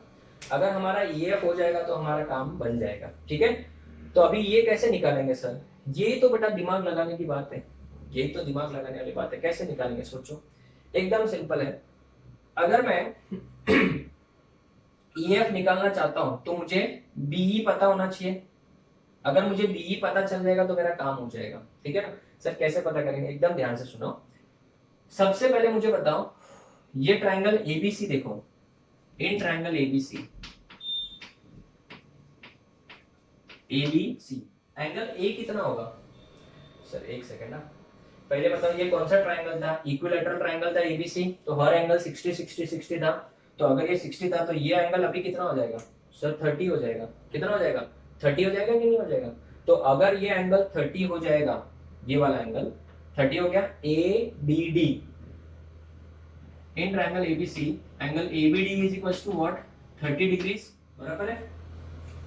Speaker 1: अगर हमारा EF हो जाएगा तो हमारा काम बन जाएगा, ठीक है। तो अभी ये कैसे निकालेंगे सर, ये तो बेटा दिमाग लगाने की बात है, यही तो दिमाग लगाने वाली बात है। कैसे निकालेंगे सोचो, एकदम सिंपल है। अगर मैं EF निकालना चाहता हूं तो मुझे BE पता होना चाहिए। अगर मुझे BE पता चल जाएगा तो मेरा काम हो जाएगा, ठीक है ना सर। कैसे पता करेंगे, एकदम ध्यान से सुनो। सबसे पहले मुझे बताओ, ये ट्रायंगल ABC देखो, इन ट्रायंगल ABC, एंगल A कितना होगा सर, एक सेकंड ना, पहले बताओ ये कौन सा ट्रायंगल था, इक्विलैटरल ट्रायंगल था ABC, तो हर एंगल 60 60 60 था। तो अगर ये 60 था तो ये एंगल अभी कितना हो जाएगा सर, 30 हो जाएगा। कितना हो जाएगा, 30 हो जाएगा कि नहीं हो जाएगा। तो अगर ये एंगल 30 हो जाएगा, ये वाला एंगल 30 हो गया, ABD in triangle ABC, angle ABD is equals to what, 30 degrees, बराबर है।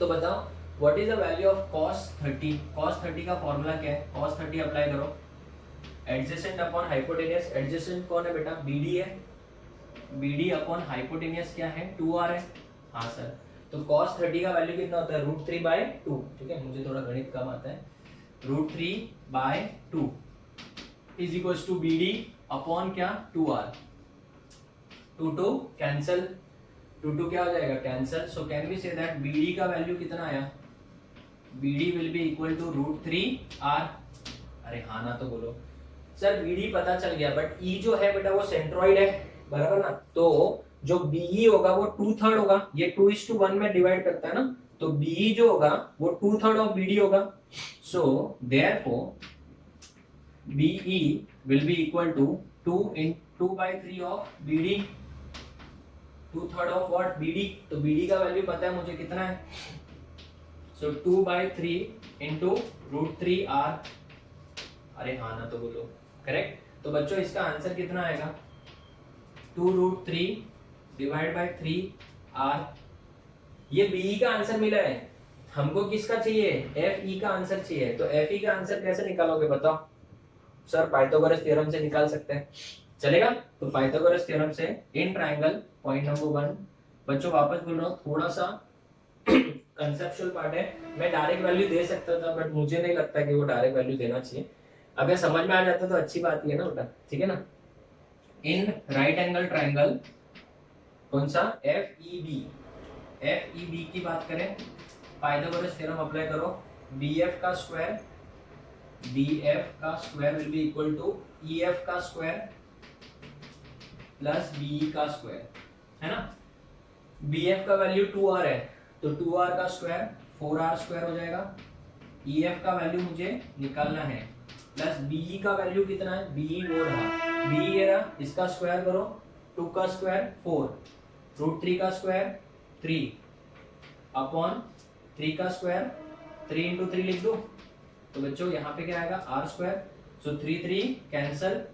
Speaker 1: तो बताओ what is the value of cos 30, cos 30 का फॉर्मूला क्या है, cos 30 अप्लाई करो, एडजेसेंट अपॉन हाइपोटेनियस, एडजेसेंट कौन है बेटा, BD है, BD अपॉन हाइपोटेनियस क्या है, 2r है। हाँ सर, तो cos 30 का वैल्यू कितना होता है, √3/2, ठीक है, मुझे थोड़ा गणित कम आता है। √3/2 is equals to BD upon क्या, 2r, 2 कैंसल, 2 क्या हो जाएगा, cancel. So can we say that BD का वैल्यू कितना आया, BD will be equal to √3R. अरे हाँ ना तो बोलो सर. BD पता चल गया, बट E जो है बेटा वो सेंट्रॉइड है, बराबर ना. तो जो BE होगा वो 2/3 होगा, ये 2:1 में डिवाइड करता है ना, तो BE जो होगा वो 2/3 ऑफ BD होगा. So therefore BE will be equal to 2/3 of BD. 2/3 of what, BD. तो BD का वैल्यू पता है मुझे कितना है. सो 2/3 into √3R. अरे हाँ ना तो बोलो, करेक्ट. तो बच्चों इसका आंसर कितना आएगा, 2√3 डिवाइड बाय 3R. ये BE का आंसर मिला है. हमको किसका चाहिए, FE का आंसर चाहिए. तो FE का आंसर कैसे निकालोगे बताओ सर. पाइथागोरस थ्योरम से निकाल सकते हैं, चलेगा. तो पाइथागोरस थ्योरम से इन ट्रायंगल, पॉइंट नंबर 1. बच्चों वापस बोल रहा हूँ, थोड़ा सा कंसेप्चुअल पार्ट है. मैं डायरेक्ट वैल्यू दे सकता था, बट मुझे नहीं लगता कि वो डायरेक्ट वैल्यू देना चाहिए. अगर समझ में आ जाता तो अच्छी बात ही है ना बेटा, ठीक है ना. इन राइट एंगल ट्रायंगल, कौन सा, FEB. FEB की बात करें, पाइथागोरस थ्योरम अप्लाई करो. BF का square will be equal to EF का स्क्वायर प्लस BE का स्क्वायर, है ना. BF का वैल्यू 2R है, तो 2R का स्क्वायर 4R स्क्वायर हो जाएगा. EF का वैल्यू मुझे निकालना है, प्लस BE का वैल्यू कितना है, BE वो रहा, BE ये रहा. इसका स्क्वायर करो, 2 का स्क्वायर 4, √3 का स्क्वायर 3 अपॉन 3 का स्क्वायर, 3 into 3 लिख दो. तो बच्चों यहाँ पे क्या आएगा, R square. So 3 cancel,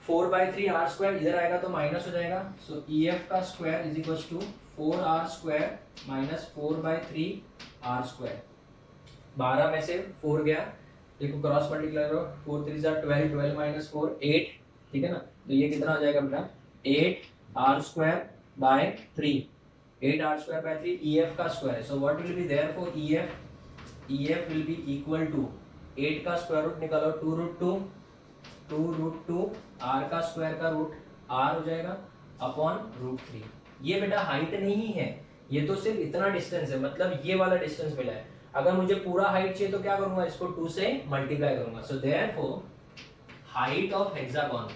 Speaker 1: 4/3 R square इधर आएगा तो माइनस हो जाएगा. सो EF का square is equal to 4R square minus 4/3 R square. 12 में से 4 गया, देखो क्रॉस मल्टीप्लाई करो, 4 3 12, 12 माइनस 4 8, ठीक है ना. तो ये कितना हो जाएगा बेटा, 8R square by 3, 8R square by 3. EF का स्क्वायर है, so what will be there for EF will be equal to 8 का स्क्वायर रूट निकालो, 2√2 R का स्क्वायर का रूट R हो जाएगा अपॉन √3. ये बेटा हाइट नहीं है, ये तो सिर्फ इतना डिस्टेंस है, मतलब ये वाला डिस्टेंस मिला है. अगर मुझे पूरा हाइट चाहिए तो क्या करूंगा, इसको 2 से मल्टीप्लाई करूंगा. So therefore height of hexagon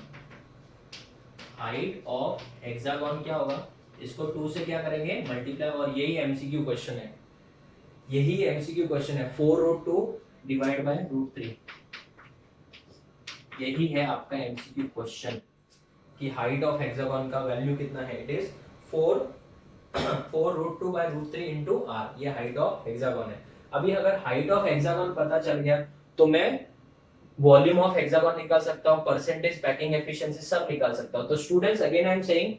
Speaker 1: क्या होगा, इसको 2 से क्या करेंगे, मल्टीप्लाई. और यही MCQ क्वेश्चन है, 4√2 डिवाइड बाय √3. यही है आपका MCQ क्वेश्चन कि हाइट ऑफ हेक्सागोन का वैल्यू कितना है. It is 4√2 by √3 into R. ये हाइट ऑफ हेक्सागोन है. अभी अगर हाइट ऑफ हेक्सागोन पता चल गया तो मैं वॉल्यूम ऑफ हेक्सागोन निकाल सकता हूँ, परसेंटेज पैकिंग एफिशिएंसी सब निकाल सकता हूँ. तो students again I am saying,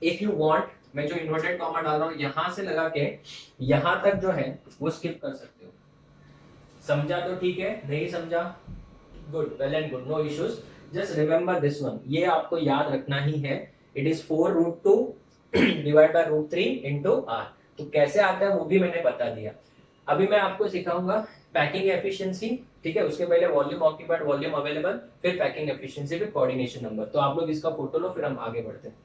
Speaker 1: if you want, मैं जो इन्वर्टेड कॉमा डाल रहा हूँ यहां से लगा के यहां तक जो है वो स्किप कर सकते हो. समझा तो ठीक है, नहीं समझा, good, well and good, no issues. Just remember this one, ये आपको याद रखना ही है. It is 4√2 divide by √3 into R. तो कैसे आता है वो भी मैंने बता दिया. अभी मैं आपको सिखाऊंगा पैकिंग एफिशिएंसी, ठीक है. उसके पहले वॉल्यूम ऑक्यूपाइड, वॉल्यूम अवेलेबल, फिर पैकिंग एफिशिएंसी, फिर कोऑर्डिनेशन नंबर. तो आप लोग इसका फोटो लो, फिर हम आगे बढ़ते हैं.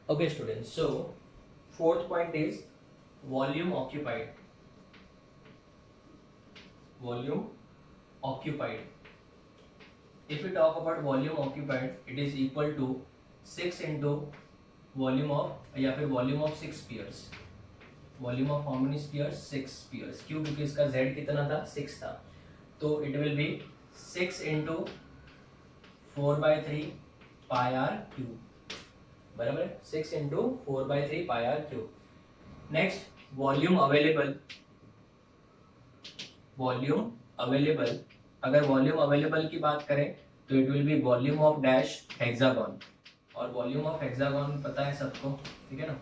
Speaker 1: Okay students, so fourth point is volume occupied. If we talk about volume occupied, it is equal to 6 into volume of, या फिर volume of 6 spheres. Volume of how many spheres? 6 spheres. क्यों? क्योंकि इसका z कितना था, 6 था. तो it will be 6 into 4/3 pi r cube. बराबर है, 6 into 4/3 pi r cube. Next volume available. अगर वॉल्यूम अवेलेबल की बात करें तो it will B volume of dash hexagon. और वॉल्यूम ऑफ हेक्सागोन पता है सबको, ठीक है ना.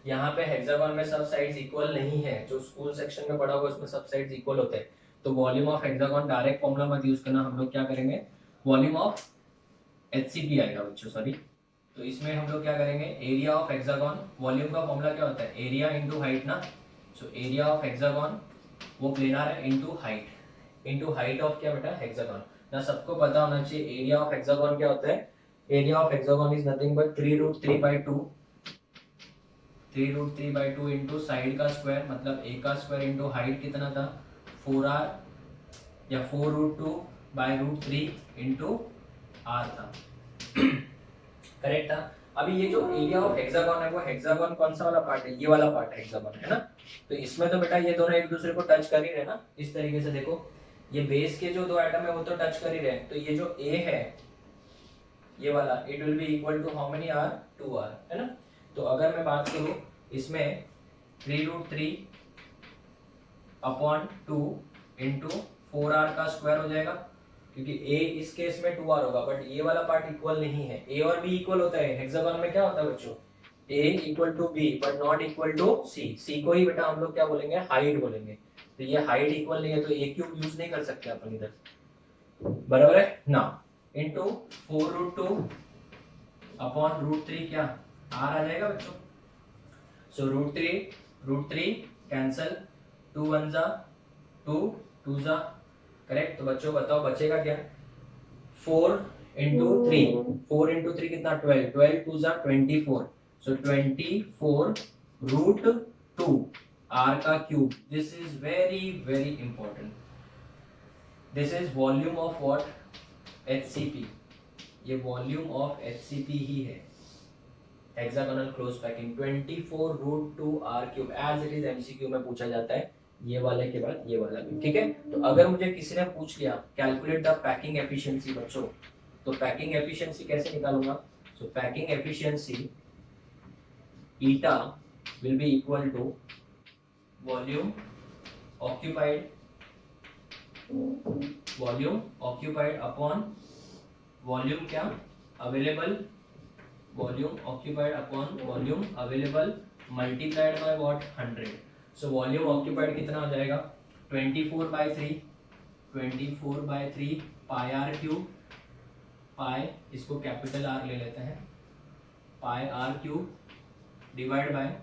Speaker 1: यहाँ पे हेक्सागोन में सब साइड्स इक्वल नहीं है, जो स्कूल सेक्शन में पढ़ा होगा उसमें सब साइड्स इक्वल होते हैं. तो volume of hexagon direct formula मत यूज करना, हम लोग क्या करेंगे, वॉल्यूम ऑफ HCP आएगा बच्चों, सॉरी. तो इसमें हम लोग क्या करेंगे, एरिया ऑफ हेक्सागोन. वॉल्यूम का फॉर्मूला क्या होता है, एरिया इंटू हाइट ना. सो एरिया ऑफ हेक्सागोन वो प्लेनार है इंटू हाइट ऑफ क्या बेटा, हेक्सागोन. ना सबको पता होना चाहिए एरिया ऑफ हेक्सागोन क्या होता है, area of hexagon is nothing but 3√3/2, 3√3/2 into side का स्क्वायर मतलब ए का स्क्वायर इंटू हाइट कितना था 4r या 4√2/√3 इंटू आर था। करेक्ट था। अभी ये जो एरिया ऑफ हेक्सागोन है वो हेक्सागोन कौन सा वाला पार्ट है, ये वाला पार्ट है हेक्सागोन, है ना। तो इसमें तो बेटा ये दोनों एक दूसरे को टच कर ही रहे ना, इस तरीके से देखो ये बेस के जो दो एटम है वो तो टच कर ही रहे। तो ये जो ए है ये वाला it will be equal to how many r 2r, है ना। तो अगर मैं बात करूं इसमें 3√3/2 इंटू 4r का स्क्वायर हो जाएगा, क्योंकि a इस केस में 2r होगा, बट ये वाला पार्ट इक्वल नहीं है। a और b इक्वल होता है, हेक्सागोन में क्या होता है बच्चों, a equal to b but not equal to c। c को ही बेटा हम लोग क्या बोलेंगे, हाइट बोलेंगे। तो ये हाइट इक्वल नहीं है तो a क्यूब यूज नहीं कर सकते अपन इधर, बराबर है ना। इंटू 4√2/√3 क्या r आ जाएगा बच्चों। सो √3 कैंसल, 2 1 जा 2 2 जा, करेक्ट। तो बच्चों बताओ बचेगा क्या, 4 इंटू 3, 4 इंटू 3 कितना 12, 12 2 जा 24, सो 24√2 r का क्यूब। This is very very important, this is volume of what, HCP। ये वॉल्यूम ऑफ HCP ही है, हेक्सागोनल क्लोज पैकिंग। 24√2 r क्यूब एज इट इज MCQ में पूछा जाता है, ये वाले के बाद ये वाला भी, ठीक है। तो अगर मुझे किसी ने पूछ लिया कैलकुलेट द पैकिंग एफिशिएंसी बच्चों, तो पैकिंग एफिशिएंसी कैसे निकालूंगा। So packing efficiency eta will be equal to volume occupied upon volume क्या available, volume occupied upon volume available multiplied by what 100। So volume occupied कितना हो जाएगा 24/3 पाई आर क्यूब, पाई इसको capital R ले लेते हैं, पाई आर क्यूब डिवाइड बाय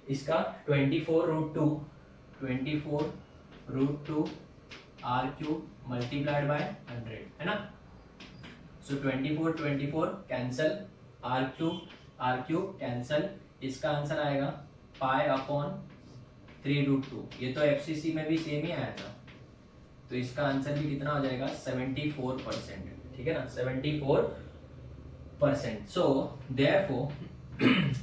Speaker 1: इसका 24√2 are cube multiplied by 100, है ना। सो 24 कैंसल, आर क्यूब कैंसल, इसका आंसर आएगा पाई अपॉन 3√2। ये तो FCC में भी सेम ही आया था, तो इसका आंसर भी कितना हो जाएगा 74%, ठीक है ना, 74%। सो therefore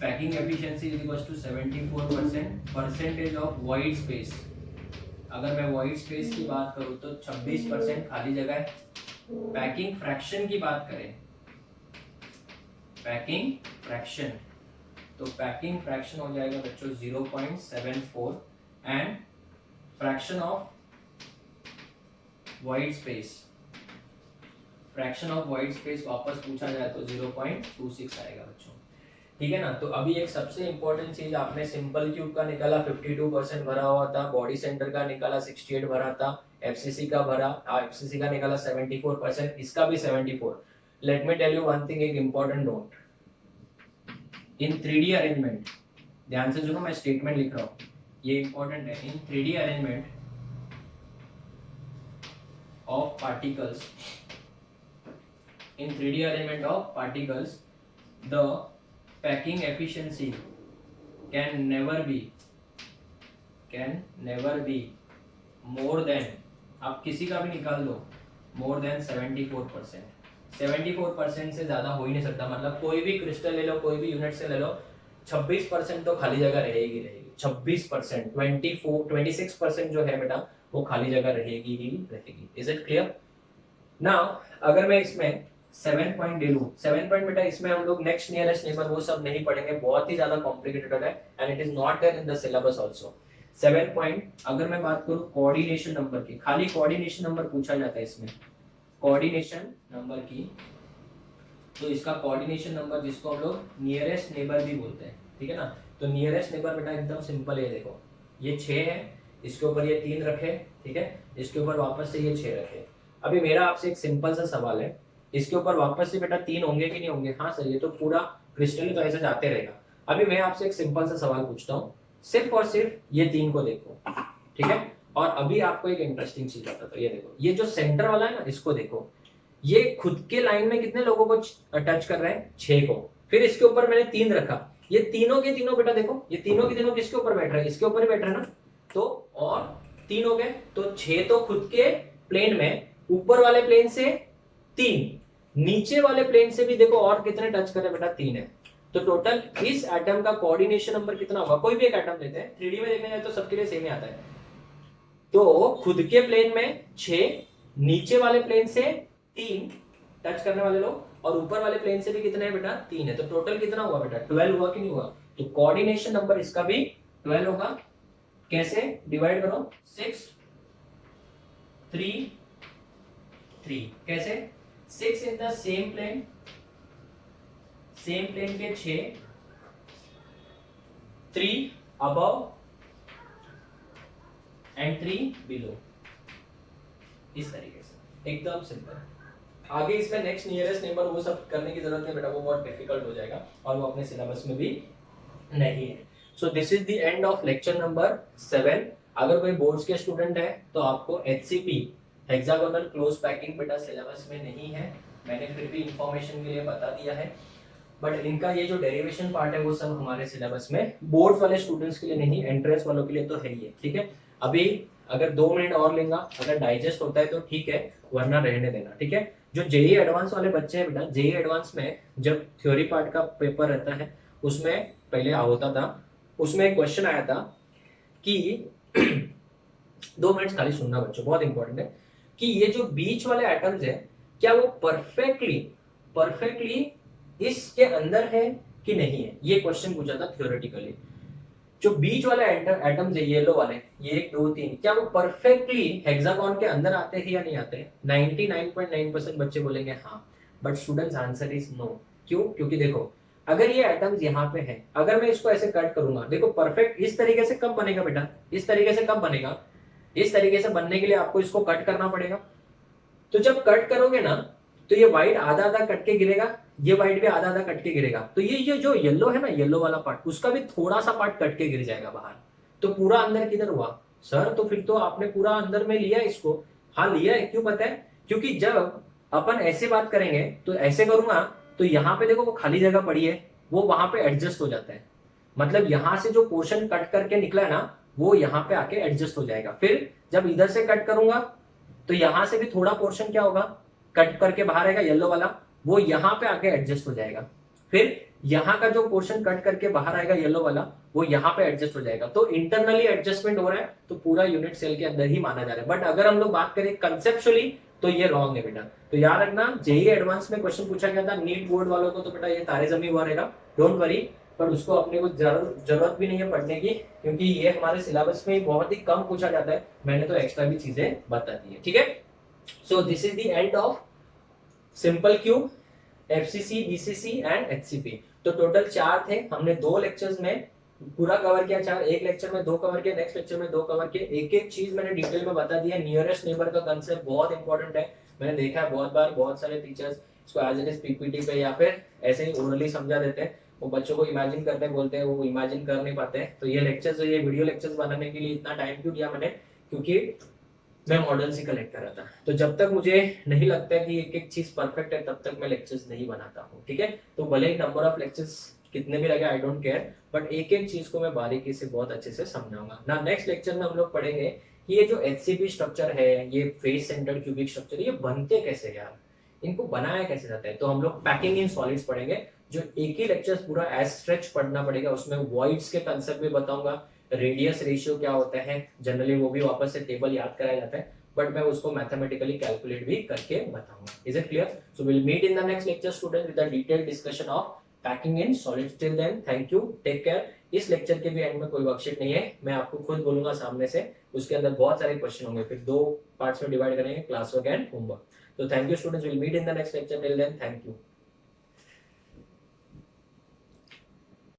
Speaker 1: packing efficiency is equal to 74%। Percentage of void space, अगर मैं वाइड स्पेस की बात करूं तो 26% खाली जगह है। पैकिंग फ्रैक्शन की बात करें, पैकिंग फ्रैक्शन, तो पैकिंग फ्रैक्शन हो जाएगा बच्चों 0.74 and fraction of void space, fraction of void space वापस पूछा जाए तो 0.26 आएगा बच्चों, ठीक है ना। तो अभी एक सबसे इंपॉर्टेंट चीज, आपने सिंपल क्यूब का निकाला 52% भरा हुआ था, बॉडी सेंटर का निकाला 68 भरा था, FCC का FCC का निकाला 74%, इसका भी 74। Let me tell you one thing, एक important note, in 3D arrangement, ध्यान से सुनो मैं स्टेटमेंट लिख रहा हूं, ये इंपॉर्टेंट है। इन 3D arrangement of particles, in 3D arrangement of particles, the packing efficiency can never be more than, आप किसी का भी निकाल दो, more than 74%। 74% से ज्यादा हो ही नहीं सकता, मतलब कोई भी क्रिस्टल ले लो, कोई भी यूनिट से ले लो, 26% तो खाली जगह रहेगी 26%, 26% जो है बेटा वो खाली जगह रहेगी ही रहेगी। Is it clear. नाउ अगर मैं इसमें 7 पॉइंट ले लूं, 7 पॉइंट बेटा इसमें हम लोग नेक्स्ट नियरेस्ट नेबर वो सब नहीं पढ़ेंगे, बहुत ही ज्यादा कॉम्प्लिकेटेड है and it is not there in the syllabus also. 7 पॉइंट अगर मैं बात करूं कोऑर्डिनेशन नंबर की, खाली कोऑर्डिनेशन नंबर पूछा जाता है इसमें, कोऑर्डिनेशन नंबर की, तो इसका कोऑर्डिनेशन नंबर जिसको हम लोग नियरेस्ट नेबर भी बोलते हैं, ठीक है ना। तो नियरेस्ट नेबर बेटा एकदम सिंपल है, देखो ये 6 है, इसके ऊपर ये 3 रखे, ठीक है, इसके ऊपर वापस से ये 6 रखे। अभी मेरा आपसे एक सिंपल सा सवाल है, इसके ऊपर वापस से बेटा 3 होंगे कि नहीं होंगे, हाँ सर ये तो पूरा क्रिस्टल तो ऐसे जाते रहेगा। अभी मैं आपसे एक सिंपल सा सवाल पूछता हूँ, सिर्फ और सिर्फ ये 3 को देखो, ठीक है। और अभी आपको एक इंटरेस्टिंग चीज बताता हूँ, ये देखो ये जो सेंटर वाला है ना, इसको देखो, ये खुद के लाइन में कितने लोगों को टच कर रहे हैं, 6 को। फिर इसके ऊपर मैंने 3 रखा, ये तीनों के तीनों बेटा देखो, ये तीनों के तीनों किसके ऊपर बैठ रहे हैं, इसके ऊपर ही बैठ रहे हैं ना। तो और 3 हो गए, तो 6 तो खुद के प्लेन में, ऊपर वाले प्लेन से 3, नीचे वाले प्लेन से भी देखो और कितने टच कर रहे हैं बेटा, 3 है। तो टोटल इस एटम का कोऑर्डिनेशन नंबर कितना होगा, कोई भी एक एटम लेते हैं, 3D में देखने जाए तो सबके लिए सेम ही आता है। तो खुद के प्लेन में 6, नीचे वाले प्लेन से 3 टच करने वाले लोग, और ऊपर वाले प्लेन से भी कितने हैं बेटा, 3 है। तो टोटल कितना हुआ बेटा, 12 हुआ कि नहीं हुआ। तो कोऑर्डिनेशन नंबर इसका भी 12 होगा। कैसे डिवाइड करो, 6 3 3, कैसे 6 इन द सेम प्लेन के 6, 3 अबव एंड 3 बिलो, इस तरीके से एकदम सिंपल। आगे इसमें नेक्स्ट नियरेस्ट नेबर वो सब करने की जरूरत है बेटा, वो बहुत डिफिकल्ट हो जाएगा और वो अपने सिलेबस में भी नहीं है। So this is the end of lecture number 7। अगर कोई बोर्ड्स के स्टूडेंट है तो आपको HCP हेक्सागोनल क्लोज पैकिंग बेटा सिलेबस में नहीं है, मैंने फिर भी इंफॉर्मेशन के लिए बता दिया है। बट इनका ये जो डेरिवेशन पार्ट है वो सब हमारे सिलेबस में, बोर्ड वाले स्टूडेंट्स के लिए नहीं, एंट्रेंस वालों के लिए तो है ही है, ठीक है। अभी अगर 2 मिनट और लेगा, अगर डाइजेस्ट होता है तो ठीक है, वरना रहने देना, ठीक है। जो जेई एडवांस वाले बच्चे हैं बेटा, जेई एडवांस में जब थ्योरी पार्ट का पेपर रहता है उसमें पहले होता था, उसमें एक क्वेश्चन आया था कि 2 मिनट खाली सुनना बच्चों, बहुत इंपॉर्टेंट है, कि ये जो बीच वाले एटम्स है क्या वो परफेक्टली इसके अंदर है कि नहीं है, ये क्वेश्चन पूछा था थ्योरेटिकली। जो बीच वाले एटम्स है येलो वाले, ये 1 2 3, क्या वो परफेक्टली हेक्सागोन के अंदर आते हैं या नहीं आते हैं। 99.9% बच्चे बोलेंगे हाँ, but students answer is no. क्यों, क्योंकि देखो अगर ये एटम्स यहाँ पे है, अगर मैं इसको ऐसे कट करूंगा, देखो परफेक्ट इस तरीके से कब बनेगा बेटा, इस तरीके से कब बनेगा, इस तरीके से बनने के लिए आपको इसको कट करना पड़ेगा। तो जब कट करोगे ना तो ये व्हाइट आधा आधा कट के गिरेगा, ये व्हाइट भी आधा आधा कट के गिरेगा, तो ये जो येलो है ना, येलो वाला पार्ट, उसका भी थोड़ा सा पार्ट कट के गिर जाएगा बाहर। तो पूरा अंदर किधर हुआ सर, तो फिर तो आपने पूरा अंदर में लिया इसको। हाँ लिया है, क्यों पता है, क्योंकि जब अपन ऐसे बात करेंगे तो ऐसे करूंगा तो यहाँ पे देखो वो खाली जगह पड़ी है, वो वहां पे एडजस्ट हो जाता है। मतलब यहाँ से जो पोर्शन कट करके निकला है ना, वो यहाँ पे आके एडजस्ट हो जाएगा। फिर जब इधर से कट करूंगा तो यहाँ से भी थोड़ा पोर्शन क्या होगा, कट करके बाहर आएगा येलो वाला, वो यहाँ पे आके एडजस्ट हो जाएगा। फिर यहाँ का जो पोर्शन कट करके बाहर आएगा येलो वाला, वो यहाँ पे एडजस्ट हो जाएगा। तो इंटरनली एडजस्टमेंट हो रहा है, तो पूरा यूनिट सेल के अंदर ही माना जा रहा है। बट अगर हम लोग बात करें कंसेप्चुअली तो ये रॉन्ग है बेटा। तो याद रखना, जेई एडवांस में क्वेश्चन पूछा गया था नीट बोर्ड वालों को, तो बेटा ये तारे जमी हुआ रहेगा, डोंट वरी। पर उसको अपने को जरूरत भी नहीं है पढ़ने की, क्योंकि ये हमारे सिलेबस में बहुत ही कम पूछा जाता है, मैंने तो एक्स्ट्रा भी चीजें बता दी है, ठीक है। So this is the end of simple cube, FCC, BCC and HCP. तो टोटल 4 थे, हमने 2 लेक्चर्स में पूरा कवर किया, 4 एक लेक्चर में 2 कवर किया, नेक्स्ट लेक्चर में 2 कवर किए। एक एक चीज मैंने डिटेल में बता दिया। नियरेस्ट नेबर का कंसेप्ट बहुत इंपॉर्टेंट है, मैंने देखा है बहुत बार, बहुत सारे टीचर्स इसको एज इट इज पीपीटी पे या फिर ऐसे ही ओरली समझा देते हैं, वो बच्चों को इमेजिन करते बोलते हैं, वो इमेजिन कर नहीं पाते हैं। तो ये लेक्चर्स, ये वीडियो लेक्चर्स बनाने के लिए इतना टाइम क्यों दिया मैंने, क्योंकि मैं मॉडल्स ही कलेक्ट कर रहा था। तो जब तक मुझे नहीं लगता है कि एक एक चीज परफेक्ट है, तब तक मैं लेक्चर्स नहीं बनाता हूँ, ठीक है। तो भले ही नंबर ऑफ लेक्चर्स कितने भी लगे, आई डोंट केयर, बट एक एक चीज को मैं बारीकी से बहुत अच्छे से समझाऊंगा ना। नेक्स्ट लेक्चर में हम लोग पढ़ेंगे कि ये जो HCP स्ट्रक्चर है, ये फेस सेंटर्ड क्यूबिक स्ट्रक्चर, ये बनते कैसे यार, इनको बनाया कैसे जाता है। तो हम लोग पैकिंग इन सॉलिड्स पढ़ेंगे, जो एक ही लेक्चर पूरा एज स्ट्रेच पढ़ना पड़ेगा। उसमें वॉइड्स के कंसेप्ट भी बताऊंगा, रेडियस रेशियो क्या होता है, जनरली वो भी वापस से टेबल याद कराया जाता है, बट मैं उसको मैथमेटिकली कैलकुलेट भी करके बताऊंगा। Is it clear? So will meet in the next lecture student with the detailed discussion of packing in solids. Till then thank you, take care. इस लेक्चर के भी एंड में कोई वर्कशीट नहीं है, मैं आपको खुद बोलूंगा सामने से, उसके अंदर बहुत सारे क्वेश्चन होंगे, फिर 2 पार्ट्स में डिवाइड करेंगे, क्लास वर्क एंड होमवर्क। तो thank you students, will meet in the next lecture. Till then thank you.